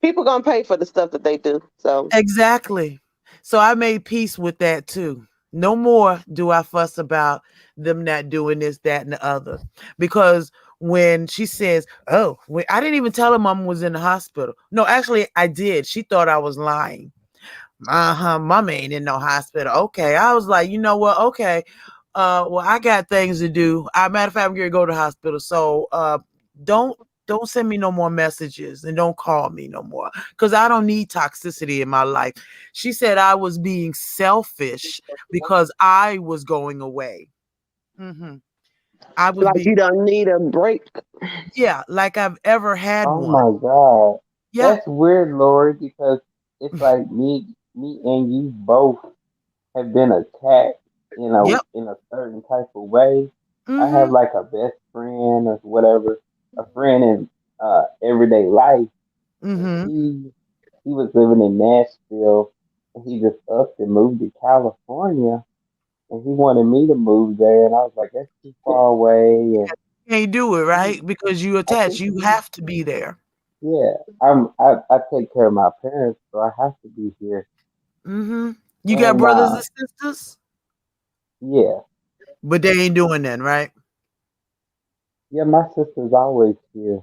people gonna pay for the stuff that they do. So Exactly. So I made peace with that too. No more do I fuss about them not doing this, that, and the other. Because when she says, oh, I didn't even tell her mom was in the hospital. No, actually, I did. She thought I was lying. Mama ain't in no hospital. Okay. I was like, you know what? Okay. Well, I got things to do. Matter of fact, I'm gonna go to the hospital. So don't don't send me no more messages and don't call me no more. Because I don't need toxicity in my life. She said I was being selfish because I was going away. Hmm I would Like be, you don't need a break. yeah, like I've ever had Oh one. my God. Yeah. That's weird, Lori, because it's like me and you both have been attacked Yep. in a certain type of way. I have Mm-hmm. like a best friend or whatever, a friend in everyday life, and Mm-hmm. he was living in Nashville, and he just upped and moved to California, and he wanted me to move there, and I was like, that's too far away, and Can't do it, he, right? Because you I attached. think You have to be there. yeah, I take care of my parents, so I have to be here, Mm-hmm. You got and brothers and sisters, yeah. but they ain't doing that, right? Yeah, my sister's always here.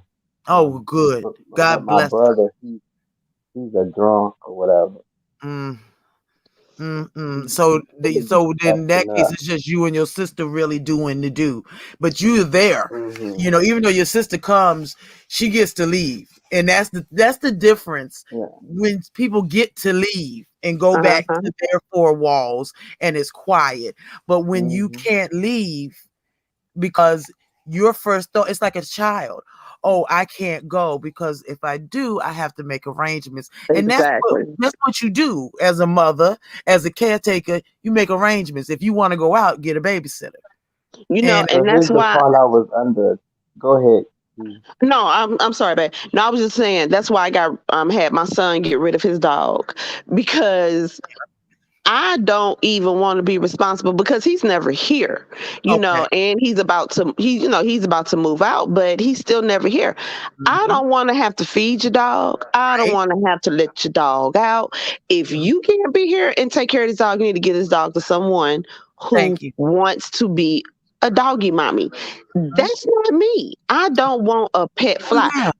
Oh, good. But God my bless brother, he's a drunk or whatever. her. Mm-mm. He So, be so then in that acting case, up. it's just you and your sister really doing the do, but you're there. Hmm. You know, even though your sister comes, she gets to leave, and that's the difference Yeah. when people get to leave and go back Uh-huh. to their four walls and it's quiet. But when you Hmm. can't leave because your first thought, it's like a child. Oh, I can't go because if I do, I have to make arrangements. And Exactly. that's what you do as a mother, as a caretaker, you make arrangements. If you want to go out, get a babysitter. You know, And So and that's here's the why. part I was under. Go ahead. Key. No, I'm sorry, babe. No, I was just saying that's why I got had my son get rid of his dog because I don't even want to be responsible because he's never here, okay. and he's about to move out, but he's still never here. I Mhm. don't want to have to feed your dog. I don't Right. want to have to let your dog out. If Mhm. you can't be here and take care of this dog, you need to get this dog to someone who Thank you. wants to be a doggy mommy. Mhm. That's not me. I don't want a pet Oh fly. yeah.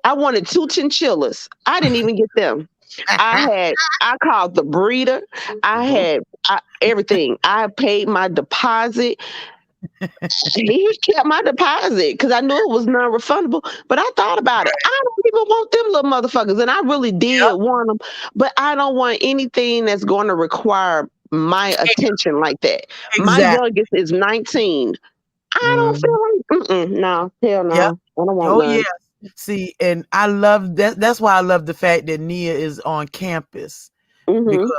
I wanted two chinchillas. I didn't even get them. I called the breeder. I Hmm. had everything. I paid my deposit. He kept my deposit because I knew it was non-refundable. But I thought about it. I don't even want them little motherfuckers, and I really did Yep. want them. But I don't want anything that's going to require my attention like that. My Exactly. youngest is 19. I don't Mhm. feel like no, hell Yep. no. I don't want Oh none. yes. See, and I love that. That's why I love the fact that Nia is on campus Hmm. because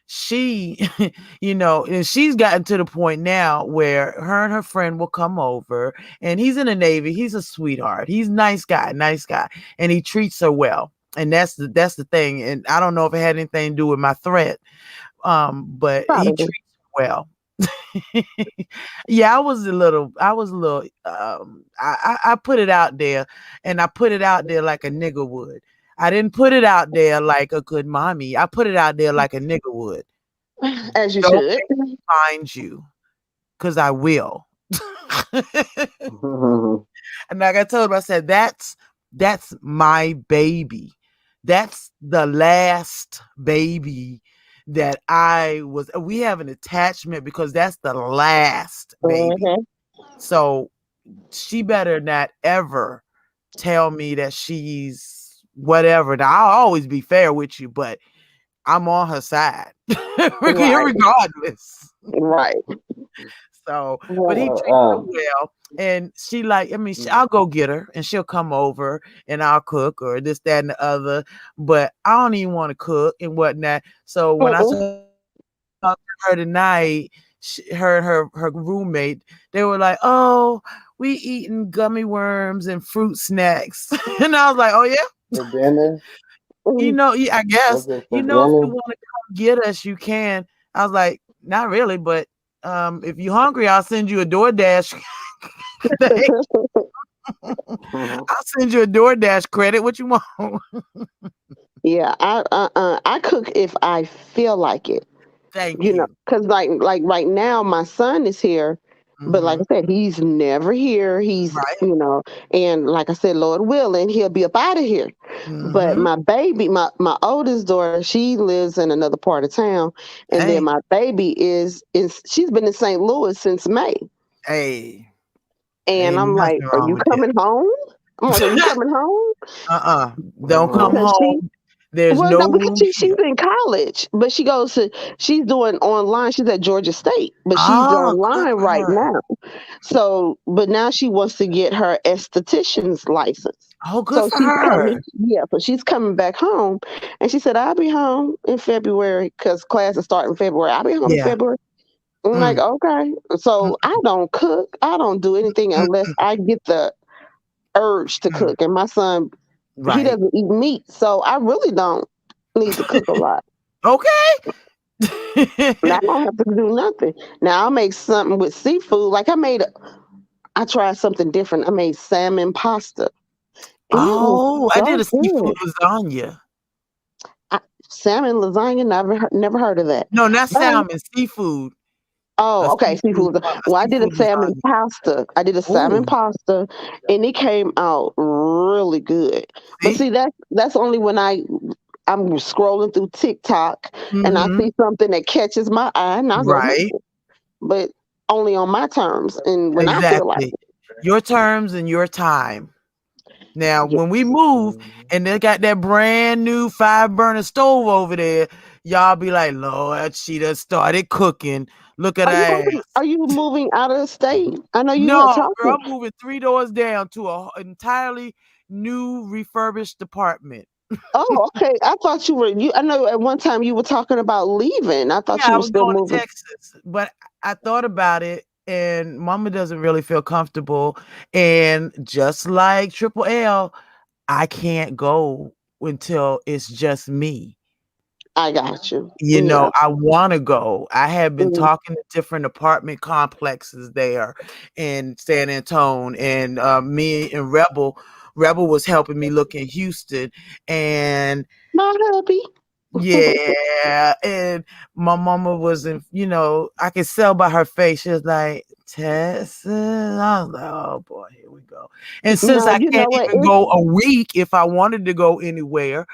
she, and she's gotten to the point now where her and her friend will come over, and he's in the Navy. He's a sweetheart. He's nice guy, and he treats her well. And that's the thing. And I don't know if it had anything to do with my threat, but he Probably. treats her well. Yeah, I was a little I put it out there, and I put it out there like a nigga would. I didn't put it out there like a good mommy. I put it out there like a nigga would. As you Don't should. make me find you, cause I will. And like I told him, I said, that's my baby. That's the last baby that we have an attachment because that's the last baby. Hmm. So she better not ever tell me that she's whatever. Now I'll always be fair with you, but I'm on her side, Right. regardless. Right. So, but he Well, treats her well, and she like, I mean, I'll go get her, and she'll come over, and I'll cook or this, that, and the other. But I don't even want to cook and whatnot. So when I Mm-mm. talked to her tonight, her and her roommate, they were like, "Oh, we eating gummy worms and fruit snacks," and I was like, "Oh yeah." for dinner? Yeah, I guess, Was it for if you dinner? want to come get us, you can. I was like, not really, but if you're hungry, I'll send you a DoorDash thing. I'll send you a DoorDash credit. What you want? Yeah, I cook if I feel like it. Thank you. Because like right now, my son is here, but like Hmm. I said, he's never here. He's Right. and like I said, Lord willing, he'll be up out of here. But Hmm. my baby, my oldest daughter, she lives in another part of town, and then Hey, my baby is she's been in St. Louis since May. hey, And ain't I'm like, nothing "Are wrong you with coming home?" I'm like, "Are you that. coming home?" Uh-uh. Don't come Hmm. Because she home. There's Well, no no, because room she's here. in college, but she's doing online. She's at Georgia State, but she's Oh, good online for right her. now. So, but now she wants to get her esthetician's license. Oh, good So for she's her. coming, yeah. So she's coming back home, and she said, "I'll be home in February because classes start in February. I'll be home in Yeah. February." I'm like, Mm, okay. mm, So I don't cook. I don't do anything mm, unless I get the urge to mm. cook. And my son, he Right. doesn't eat meat, so I really don't need to cook a lot. Okay. And I don't have to do nothing. Now I'll make something with seafood. Like I tried something different. I made salmon pasta, and it was Oh, I did so a seafood good. lasagna. I, salmon lasagna, never heard of that. No, not But salmon, seafood. oh, okay, seafood. A Well, I did a seafood salmon lasagna. pasta. I did a salmon Oh, pasta, and it came out really good. But see? see, that's only when I'm scrolling through TikTok and I Mm-hmm. see something that catches my eye, and I'll go make Right. it. But only on my terms and when I feel like Exactly. Your terms and your time. Now, it. when we move and they got that brand new 5 burner stove over there, y'all be like, Lord, she done started cooking. Look at her Are ass. you moving out of the state? I know you had No, talked girl, to. I'm moving 3 doors down to an entirely new refurbished apartment. Oh, okay. I thought you were you. I know at one time you were talking about leaving. I thought Yeah, you I were was still going to moving. Texas, but I thought about it, and Mama doesn't really feel comfortable. And just like Triple L, I can't go until it's just me. I got you. You Yeah. know, I want to go. I have been Mm. talking to different apartment complexes there in San Antonio, and me and Rebel was helping me look in Houston, and My hubby. yeah, and my mama wasn't, I could sell by her face. She was like, Texas. I was like, oh boy, here we go. And since No, I you can't know what? even go a week if I wanted to go anywhere,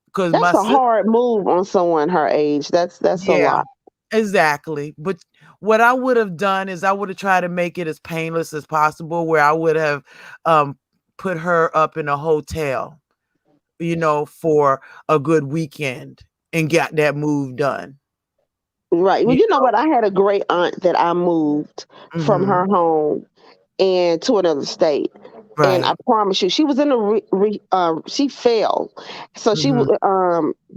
because That's my a sister, hard move on someone her age. That's a yeah, lot. exactly. But what I would have done is I would have tried to make it as painless as possible, where I would have um, put her up in a hotel, for a good weekend and got that move done. Right. Well, You you know what? I had a great aunt that I moved from hmm her home and to another state. And I Right. promise you, she was in a she fell, so hmm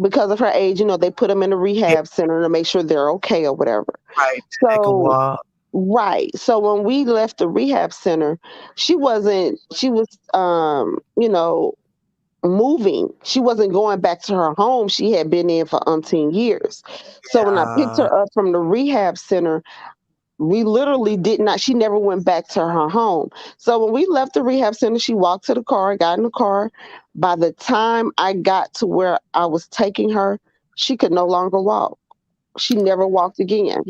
because of her age, they put them in a Yeah, rehab center to make sure they're okay or whatever. right. They can So walk. right, so when we left the rehab center, she wasn't. She was moving. She wasn't going back to her home she had been in for umpteen years. So when I picked Yeah. her up from the rehab center, we literally did not she never went back to her home. So when we left the rehab center, she walked to the car, got in the car. By the time I got to where I was taking her, she could no longer walk. She never walked again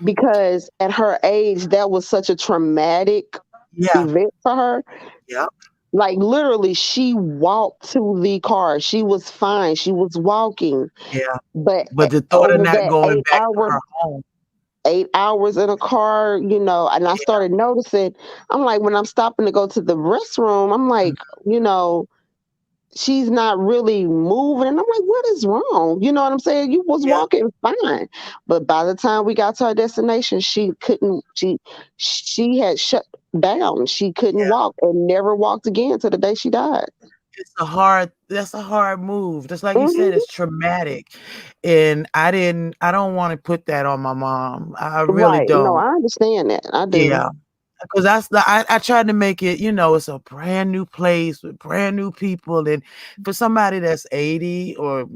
because at her age that was such a traumatic Yeah. event for her. Yep. Like literally she walked to the car, she was fine, she was walking, Yeah. but But the thought of over not that going eight back to hour her home. 8 hours in a car, and I Yeah. started noticing, I'm like, when I'm stopping to go to the restroom, I'm Mm, like, you know, she's not really moving. And I'm like, what is wrong? You know what I'm saying? You was yeah. walking fine. But by the time we got to our destination, she couldn't, she had shut down. She couldn't Yeah. walk and never walked again to the day she died. That's a hard move. Just like you said, Hmm. it's traumatic. And I don't want to put that on my mom. I really Right. No, don't. I understand that. I do. Yeah. Because I tried to make it, it's a brand new place with brand new people. And for somebody that's 80 or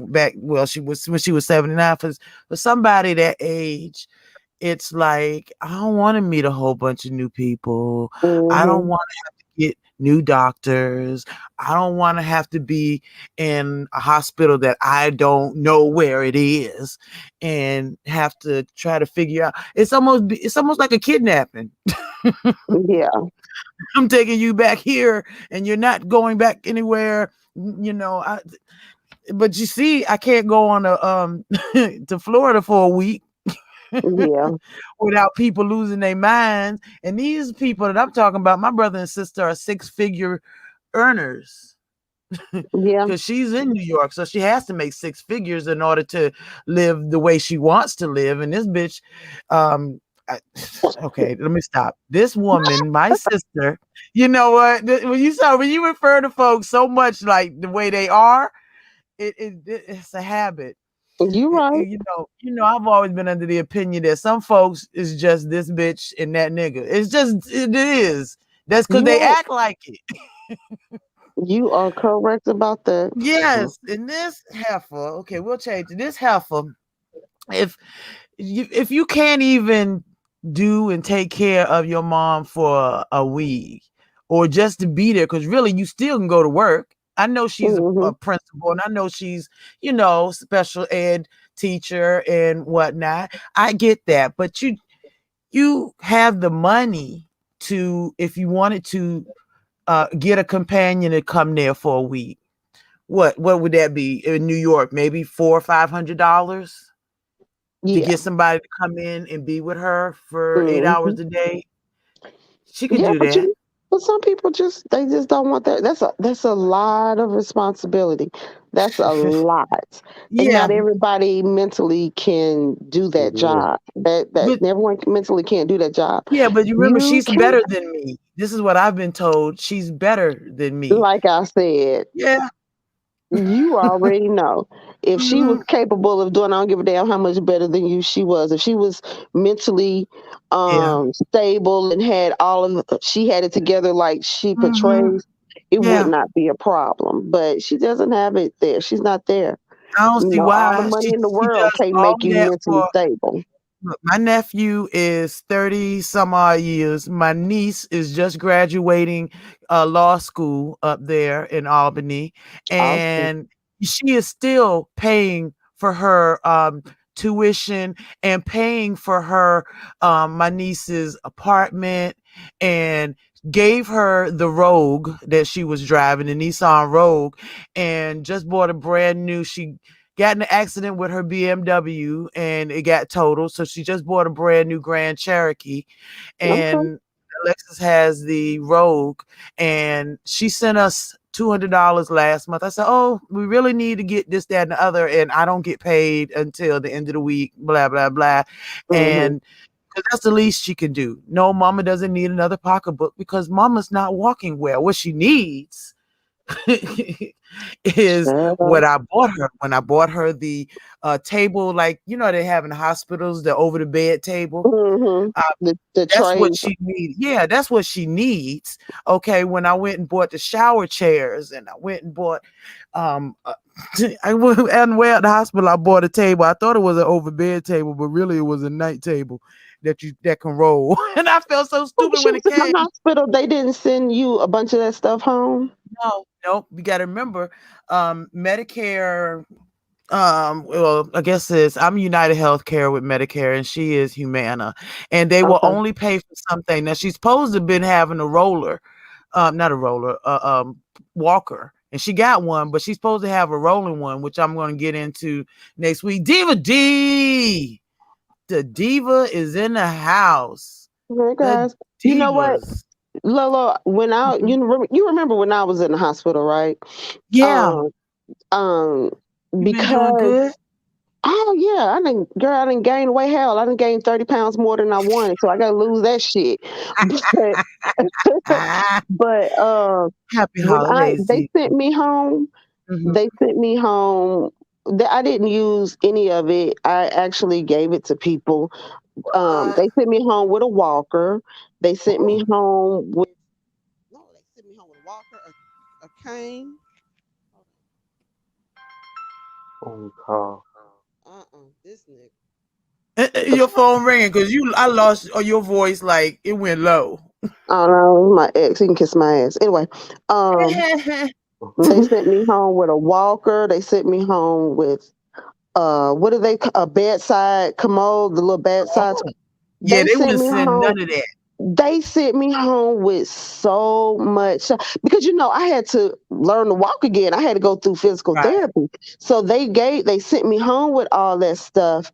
she was when she was 79, for somebody that age, it's like I don't want to meet a whole bunch of new people. I don't Hmm. want to get new doctors. I don't want to have to be in a hospital that I don't know where it is and have to try to figure out. It's almost like a kidnapping. Yeah. I'm taking you back here and you're not going back anywhere. You know, but you see, I can't go on to Florida for a week Yeah. without people losing their minds. And these people that I'm talking about, my brother and sister are 6-figure earners. Yeah. because she's in New York, so she has to make six figures in order to live the way she wants to live. And this bitch, um, I, okay, let me stop. This woman, my sister, you know what? When you refer to folks so much like the way they are, it's a habit. You right. I've always been under the opinion that some folks is just this bitch and that nigga. It's just it is. That's because You they are act like it. you are correct about that. Mm-hmm. Yes, and this heifer. Okay, we'll change it. This heifer. If if you can't even do and take care of your mom for a week, or just to be there, because really you still can go to work. I know she's a Hmm. principal, and I know she's special ed teacher and whatnot. I get that, but you have the money to, if you wanted to, get a companion to come there for a week. What would that be in New York? Maybe $400 or $500 to Yeah. get somebody to come in and be with her for 8 hours Hmm. a day. She could Yeah, do that. but some people just don't want that. That's a lot of responsibility. That's a lot, and Yeah, not everybody mentally can do It that is. job. That but everyone mentally can't do that job. you remember You she's can, better than me. This is what I've been told. She's better than me. like I said, Yeah. you already know if she was Mhm. capable of doing. I don't give a damn how much better than you she was. If she was mentally Yeah. stable and had she had it together like she Mhm. portrays, it would Yeah. not be a problem. But she doesn't have it there. She's not there. I don't see All the why money in the she world does can't all make you that mentally for. stable. Look, my nephew is 30 some odd years. My niece is just graduating law school up there in Albany. Awesome. And she is still paying for her tuition and paying for her, my niece's apartment, and gave her the Rogue that she was driving, the Nissan Rogue, and just bought a brand new. She got in an accident with her BMW and it got totaled. So she just bought a brand new Grand Cherokee, Okay. and Alexis has the Rogue, and she sent us $200 last month. I said, "Oh, we really need to get this, that, and the other, and I don't get paid until the end of the week." Blah blah blah, Hmm. and because that's the least she can do. No, Mama doesn't need another pocketbook because Mama's not walking well. What she needs is Shut what up. I bought her when I bought her the table, like they have in the hospitals, the over the bed table. Hmm. Uh, The that's trade. what she needs. Yeah, that's what she needs. Okay, when I went and bought the shower chairs, and I went and bought, uh, I went and at the hospital. I bought a table. I thought it was an over bed table, but really it was a night table that can roll. And I felt so When stupid she when was it in the came. hospital, they didn't send you a bunch of that stuff home. No, nope. You got to remember, Medicare. Well, I guess I'm United Healthcare with Medicare, and she is Humana, and they will Okay. only pay for something. Now she's supposed to have been having a roller, not a roller, walker, and she got one, but she's supposed to have a rolling one, which I'm going to get into next week. Diva D, the diva is in the house. Okay, The guys. You know what? divas. Lolo, when Mhm. you remember when I was in the hospital, right? Yeah, Um, um, you been doing because good. yeah, I didn't gain weight. Hell, I didn't gain 30 pounds more than I wanted, so I gotta lose that shit. But Ah, but happy when holidays, they D. sent me home, Mhm. they sent me home. I didn't use any of it. I actually gave it to people. What? They sent me home with a walker. They sent Oh, me home with no. They sent me home with a walker, a cane. Phone call. This nigga. your phone ringing because I lost your voice, like it went low. I don't know, my ex. He can kiss my ass. Anyway, um, they sent me home with a walker. They sent me home with what do a bedside commode, the little bedside. Oh, yeah, They they sent wouldn't me send home. none of that. They sent me home with so much because I had to learn to walk again. I had to go through physical Right. therapy. So they sent me home with all that stuff.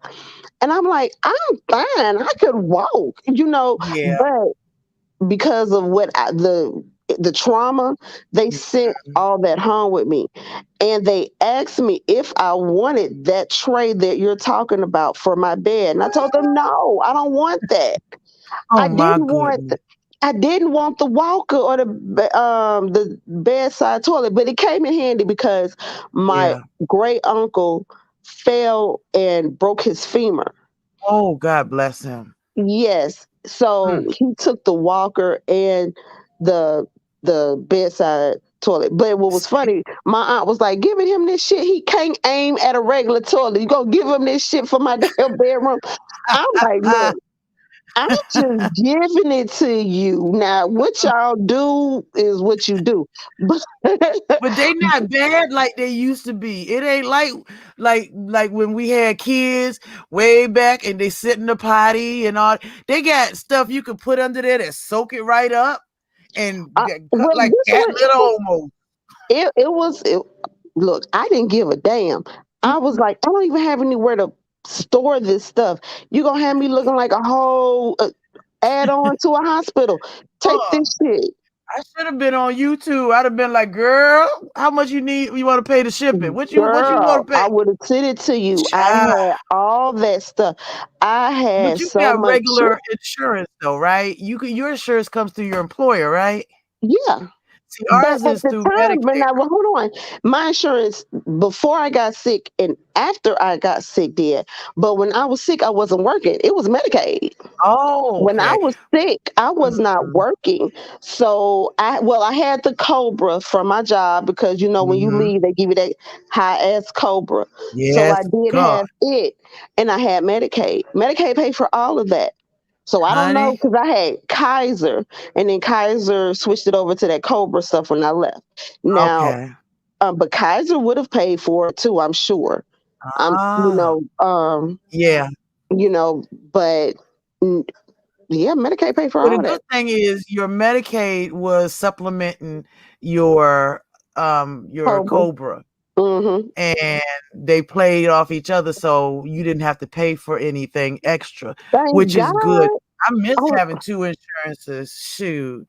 And I'm like, I'm fine. I could walk, Yeah. but because of the trauma, they sent all that home with me. And they asked me if I wanted that tray that you're talking about for my bed. And I told them, no, I don't want that. Oh I my didn't want goodness. I didn't want the walker or the bedside toilet, but it came in handy because my Yeah. great uncle fell and broke his femur. Oh, God bless him. Yes. So Mm. he took the walker and the bedside toilet. But what was See, funny, my aunt was like, giving him this shit. He can't aim at a regular toilet. You gonna give him this shit for my damn bedroom? I'm like, look, I'm just giving it to you. Now, what y'all do is what you do. But but they not bad like they used to be. It ain't like when we had kids way back and they sit in the potty and all. They got stuff you could put under there that soak it right up and cut well, like this cat one litter almost. it was it, look, I didn't give a damn. I was like, I don't even have anywhere to store this stuff. You gonna have me looking like a whole add on to a hospital. Take Huh. this shit. I should have been on YouTube. I'd have been like, "Girl, how much you need? You want to pay to ship it? What you Girl, want to pay?" I would have sent it to you. I Child. had all that stuff. I But had you so got much. regular insurance though, right? Your insurance comes through your employer, right? Yeah. See, But ours at is the through time, but Medicare. now, well, hold on. My insurance before I got sick and after I got sick did. But when I was sick, I wasn't working. It was Medicaid. Oh, When I okay. was sick, I was not Mhm. working. So I had the Cobra from my job because when you Mhm. leave, they give you that high ass Cobra. So Yes, I did God, have it, and I had Medicaid. Medicaid paid for all of that. So I don't know honey. because I had Kaiser, and then Kaiser switched it over to that Cobra stuff when I left. Now, Okay. but Kaiser would have paid for it too, I'm sure. I'm, Ah, yeah. you know, but mm, yeah, Medicaid paid for Well, the all good that. thing is your Medicaid was supplementing your Cobra. Cobra, Mhm. and they played off each other, so you didn't have to pay for anything extra, Thank which is good. God. I miss Oh, having two insurances. Shoot.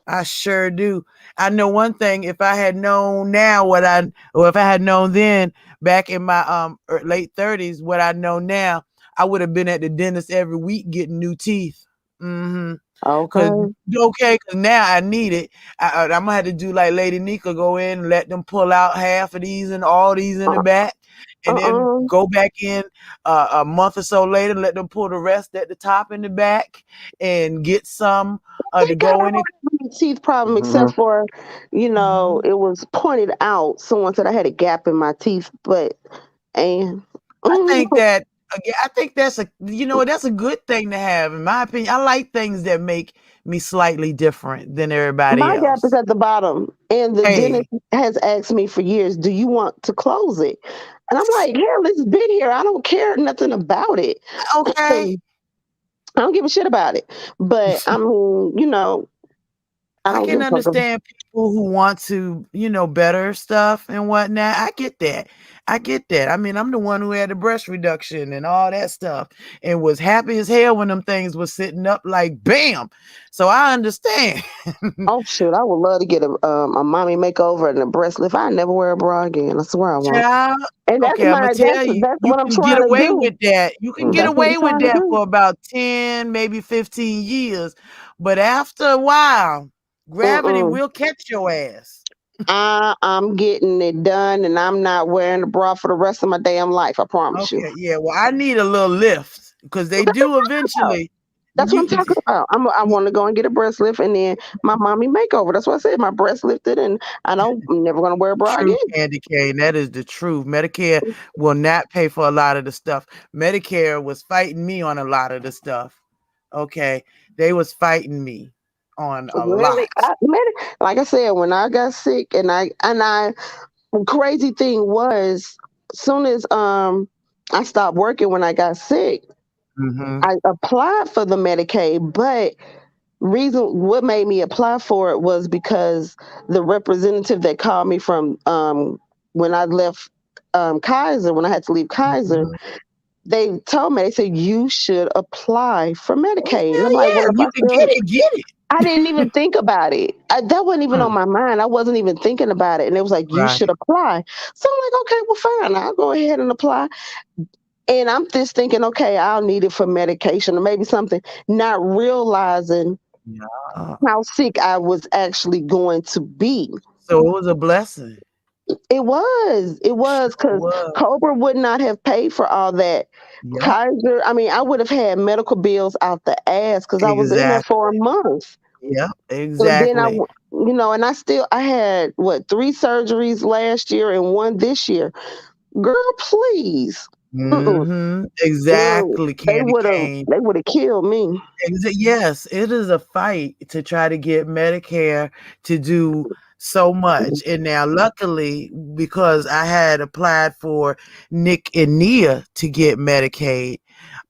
I sure do. I know one thing. If I had known now or if I had known then, back in my late 30s, what I know now, I would have been at the dentist every week getting new teeth. Mm-hmm. Cause okay. okay, cause now I need it. I'm gonna have to do like Lady Nika, go in and let them pull out half of these and all these in the Uh, back, and then uh-uh. go back in a month or so later, let them pull the rest at the top and the back, and get some to Thank God go I in it. don't have any teeth problem Hmm. except for, Mhm. it was pointed out. Someone said I had a gap in my teeth, but and I think mm, that again, I think that's a good thing to have in my opinion. I like things that make me slightly different than everybody my gap is else. at the bottom. And the dentist Hey, has asked me for years, "Do you want to close it?" And I'm like, "Hell, it's been here. I don't care nothing about it. okay. I don't give a shit about it." But I mean, I I don't give can a fuck. understand people who want to, better stuff and whatnot. I get that. I get that. I mean, I'm the one who had the breast reduction and all that stuff and was happy as hell when them things was sitting up like bam. So I understand. Oh shit, I would love to get a mommy makeover and a breast lift. I never wear a bra again. I swear I won't. Child, And that's okay, I'm gonna my tell you, that's you what I'm can get trying to away do. with that. You can get That's what I'm away with trying to that do. for about 10, maybe 15 years. But after a while, gravity Mm-mm. will catch your ass. I'm getting it done, and I'm not wearing a bra for the rest of my damn life. I promise you. Okay, yeah. Well, I need a little lift because they do Oh, eventually. that's what I'm You talking about. I want to go and get a breast lift, and then my mommy makeover. That's what I said. My breast lifted, and I'm never gonna wear a bra true again. candy cane. That is the truth. Medicare will not pay for a lot of the stuff. Medicare was fighting me on a lot of the stuff. Okay, they was fighting me on a Really, lot. like I said, when I got sick, and I crazy thing was, soon as I stopped working when I got sick, Hmm. I applied for the Medicaid, but reason what made me apply for it was because the representative that called me from when I left Kaiser, when I had to leave Kaiser, Hmm. they told me, they said you should apply for Oh Medicaid. And I'm hell like, well, yeah! if If you I can still get it, get it. I didn't even think about it. That wasn't even on Mm, my mind. I wasn't even thinking about it. And it was like, you should right. apply. So I'm like, okay, well, fine. I'll go ahead and apply. And I'm just thinking, okay, I'll need it for medication or maybe something, not realizing Yeah. how sick I was actually going to be. So it was a blessing. It was Sure because was. Cobra would not have paid for all that. Yep. Kaiser, I mean, I would have had medical bills out the ass because I was in there for a Exactly. month. Yep. And then Exactly. and I had what, three surgeries last year and one this year. Girl, please. Mm-mm. Mm-hmm. Girl, Exactly, Candy Cane. they would have killed me. Yes, it is a fight to try to get Medicare to do so much. And now, luckily, because I had applied for Nick and Nia to get Medicaid,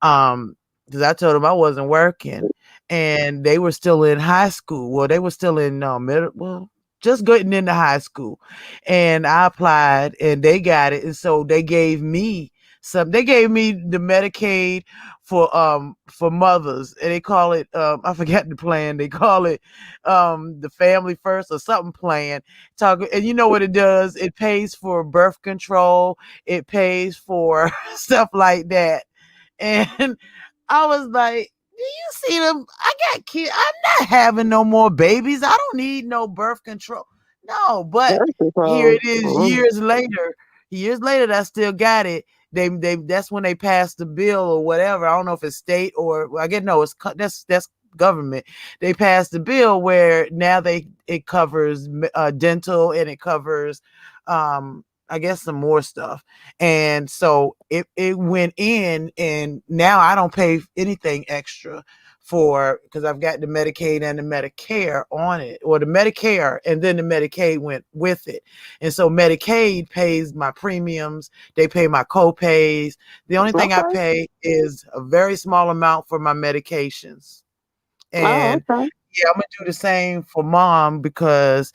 because I told them I wasn't working, and they were still in high school. Well, they were still in middle. Well, just getting into high school, and I applied, and they got it, and so they gave me some. They gave me the Medicaid for mothers, and they call it I forget the plan. They call it the Family First or something plan. Talk, and you know what it does? It pays for birth control. It pays for stuff like that. And I was like, do you see them? I got kids. I'm not having no more babies. I don't need no birth control. No, but Birth here control. it is Mm. years later. Years later, I still got it. They that's when they passed the bill or whatever. I don't know if it's state or well, I get no. That's government. They passed the bill where now it covers dental and it covers I guess some more stuff. And so it went in, and now I don't pay anything extra for because I've got the Medicaid and the Medicare on it, or the Medicare and then the Medicaid went with it. And so Medicaid pays my premiums, they pay my co-pays. The only thing I Okay. pay is a very small amount for my medications. Oh, And okay. yeah, I'm gonna do the same for mom because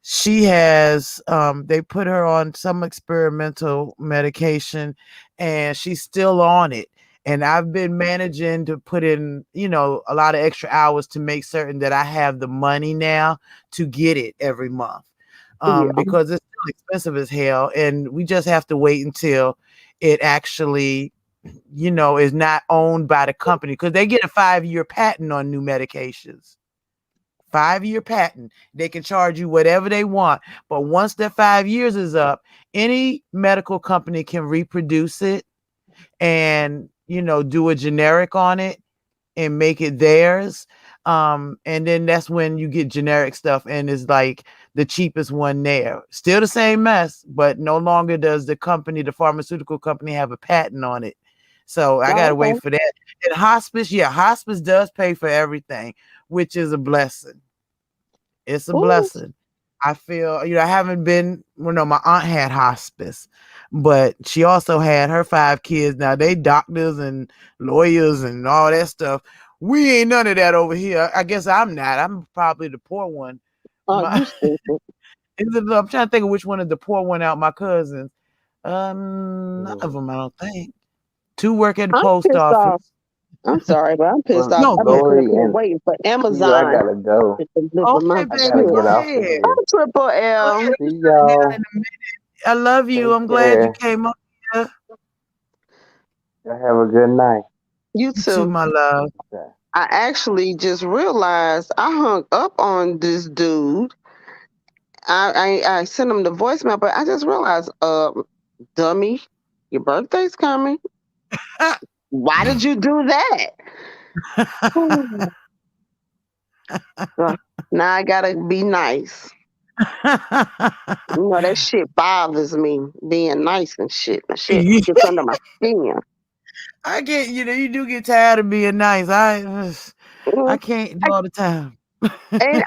she has they put her on some experimental medication and she's still on it, and I've been managing to put in a lot of extra hours to make certain that I have the money now to get it every month, Yeah. because it's still expensive as hell, and we just have to wait until it actually is not owned by the company because they get a 5-year patent on new medications. 5-year patent. They can charge you whatever they want. But once that 5 years is up, any medical company can reproduce it and, do a generic on it and make it theirs. And then that's when you get generic stuff and it's like the cheapest one there. Still the same mess, but no longer does the pharmaceutical company, have a patent on it. So I Oh, gotta wait okay. for that. And hospice, yeah, hospice does pay for everything, which is a blessing. It's a Ooh. blessing. I feel, I haven't been, well, no, my aunt had hospice, but she also had her 5 kids. Now they doctors and lawyers and all that stuff. We ain't none of that over here. I guess I'm not. I'm probably the poor one. Oh, My, you stupid. I'm trying to think of which one is the poor one out my cousins. None of Mm. them, I don't think. Two work at the I'm post pissed off. office. I'm sorry, but I'm pissed Well, off. No, I've go been ahead. Lori sitting up here and waiting for Q, I Amazon gotta go. to deliver my Okay, I baby, gotta shit. get go off of ahead. here. Triple Go L. ahead. We See can do it y'all. again in a minute. I love you. Take I'm glad you care. came up here. Y'all have a good night. You You too, too. my love. Okay. I actually just realized I hung up on this dude. I sent him the voicemail, but I just realized, dummy, your birthday's coming. Why did you do that? So now I gotta be nice. That shit bothers me. Being nice and shit. That shit gets under my skin. I get, you do get tired of being nice. I Mm. can't do I, all the time. and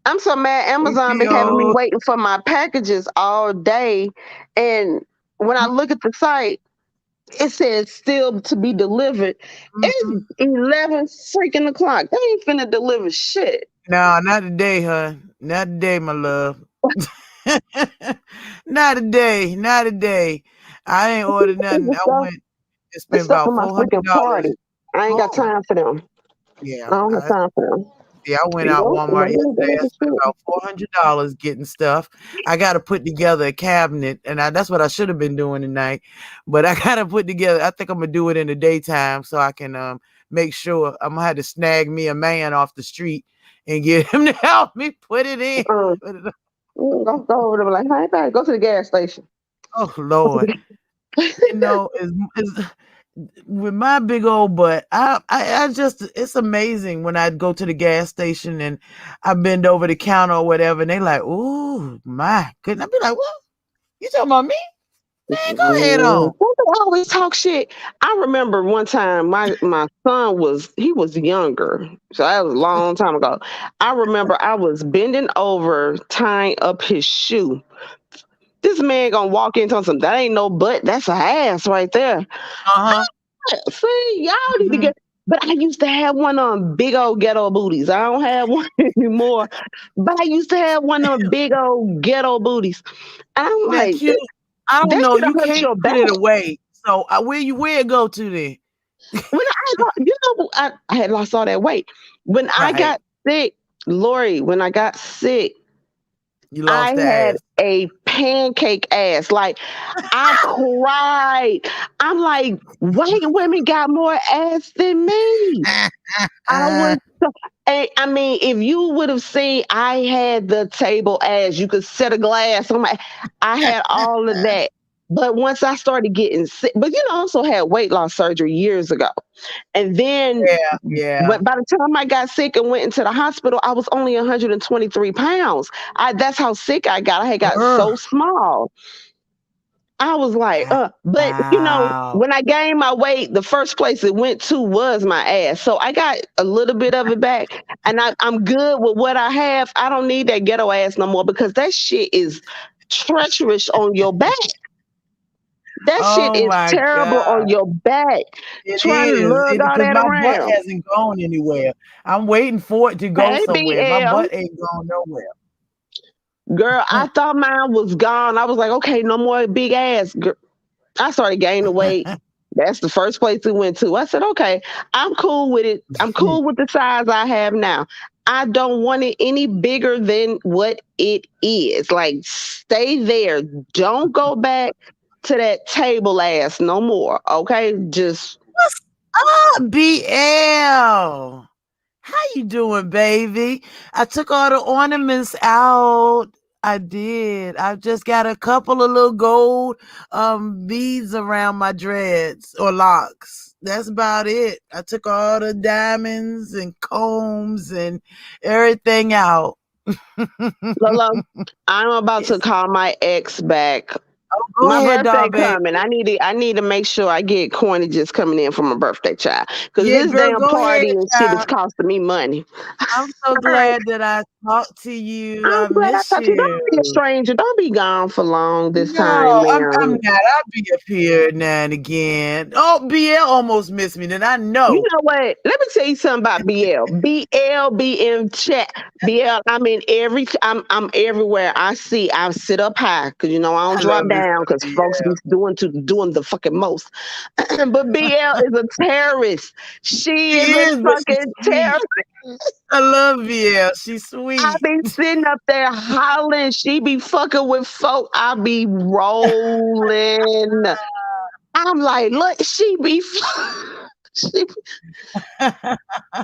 I'm so mad. We Amazon been having me feel, waiting for my packages all day, and when I look at the site, it says still to be delivered. It's mhm. 11 freaking o'clock. They ain't finna deliver shit. No, not today, hun. Not today, my love. Not today. Not today. I ain't ordered nothing. The I stuff, went and the spent stuff about for my freaking $400. party. I ain't got Oh, time for them. I yeah. don't have time for them. See, I went out Nope, Walmart nobody yesterday. does I the spent shit. about $400 getting stuff. I got to put together a cabinet, and that's what I should have been doing tonight. But I got to put together. I think I'm gonna do it in the daytime so I can make sure. I'm gonna have to snag me a man off the street and get him to help me put it in. Um, go over there, like, hey, babe, go to the gas station. Oh Lord, you know, is with my big old butt, I just it's amazing when I go to the gas station and I bend over the counter or whatever, and they like, "Ooh, my goodness!" I be like, "What? You talking about me? Man, go ahead on." Don't they always talk shit? I remember one time my son was younger, so that was a long time ago. I remember I was bending over tying up his shoe. This man gonna walk into something that ain't no butt, that's a ass right there. Uh-huh. See, y'all need to Hmm. get. But I used to have one of them big old ghetto booties. I don't have one anymore. But I used to have one of them big old ghetto booties. And I'm Now, like, cute. I don't that know. should You have hurt can't your put back. it away. So where it go to then? When I had lost all that weight. When I Right. got sick, Lori, when I got sick, You I lost the had ass. a pancake ass. Like I cried. I'm like, white women got more ass than me. I was so, I mean, if you would have seen, I had the table ass. You could set a glass. I had all of that. But once I started getting sick, but I also had weight loss surgery years ago. And then Yeah, yeah. by the time I got sick and went into the hospital, I was only 123 pounds. That's how sick I got. I had got Ugh. so small. I was like, but Wow. when I gained my weight, the first place it went to was my ass. So I got a little bit of it back, and I'm good with what I have. I don't need that ghetto ass no more because that shit is treacherous on your back. That shit Oh is my terrible God. on your back. It Trying to is. lug all Because that my butt around. hasn't gone anywhere. I'm waiting for it to go Hey, somewhere. My BL. butt ain't gone nowhere. Girl, I Mm. thought mine was gone. I was like, okay, no more big ass. I started gaining weight. That's the first place we went to. I said, okay, I'm cool with it. I'm cool with the size I have now. I don't want it any bigger than what it is. Like, stay there. Don't go back to that table ass no more. Okay? Just What's up, BL? How you doing, baby? I took all the ornaments out. I did. I just got a couple of little gold beads around my dreads or locks. That's about it. I took all the diamonds and combs and everything out. Lolo, I'm about to Yes. call my ex back. Go My ahead, birthday dog, baby. coming. I need to make sure I get coinages coming in for my birthday child. Cause Yeah, this girl, damn go ahead, party and shit is child. costing me money. I'm so All right. glad that I talked to you. I'm I glad I miss talked to you. you. Don't be a stranger. Don't be gone for long this time, No, I'm man. not. I'll be up here now and again. Oh, BL almost missed me. Then I You know. know what? Let me tell you something about BL. BL be in chat. BL, I'm in I'm everywhere. I sit up high because I don't I love drop me down some because folks be BL. doing the fucking most. But BL is a terrorist. She She is a is, but she's fucking sweet. terrorist. I love BL. She's I sweet. be sitting up there hollering. She be fucking with folk. I be rolling. I'm like, look, she be she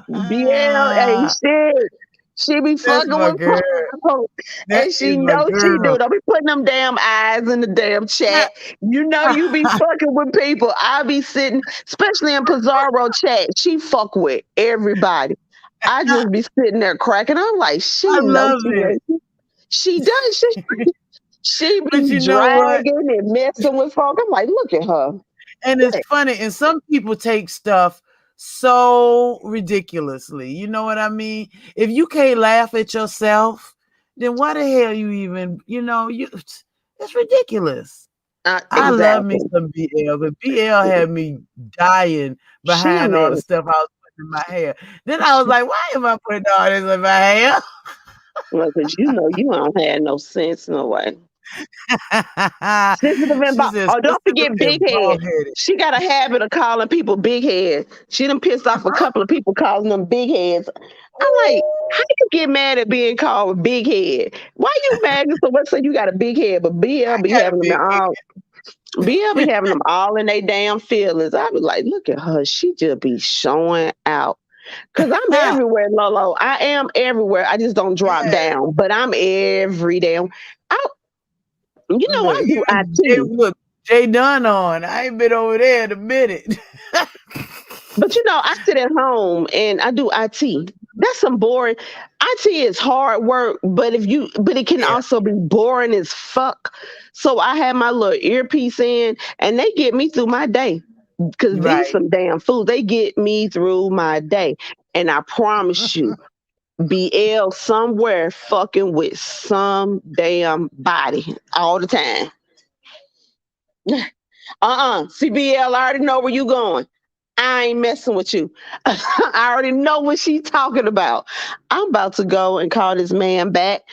BL ain't shit. She be That's fucking my with girl. folk, That and is she my knows she do. girl. Don't be putting them damn eyes in the damn chat. You be fucking with people. I be sitting, especially in Pizarro chat. She fuck with everybody. I just be sitting there cracking. I'm like, I she knows love she it. ain't. She does. She But be you know what? dragging and messing with folk. I'm like, look at her. And it's funny, and some people take stuff so ridiculously. You know what I mean? If you can't laugh at yourself, then why the hell you even, it's ridiculous. I love me Exactly. some BL, but BL had me dying She a behind all the mess. stuff I was putting in my hair. Then I was like, why am I putting all this in my hair? Well, because you don't have no sense, no way. Sensitive and She bald. said Oh, don't sensitive forget and big head. bald headed. She got a habit of calling people big head. She done pissed off a couple of people calling them big heads. I'm like, how you get mad at being called big head? Why you mad so much so you got a big head? But BL I be got a having them big all. BL be having them all in their damn feelings. I be like, look at her. She just be showing out. Cause I'm head. everywhere, Lolo. I am everywhere. I just don't drop Yeah. down. But I'm every damn. I, I Look, do even Jay, IT. look, Jay Dunn on. I ain't been over there in a minute. But I sit at home and I do IT. That's some boring. IT is hard work, but it can Yeah, also be boring as fuck. So I have my little earpiece in, and they get me through my day. Cause these right. some damn fools. They get me through my day, and I promise you, BL somewhere fucking with some damn body all the time. CBL, I already know where you going. I ain't messing with you. I already know what she's talking about. I'm about to go and call this man back.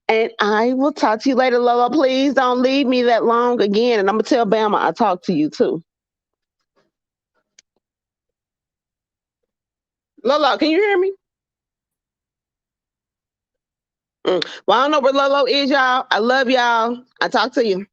And I will talk to you later, Lola. Please don't leave me that long again. And I'm gonna tell Bama I talked to you too. Lola, can you hear me? Well, I don't know where Lolo is, y'all. I love y'all. I talk to you.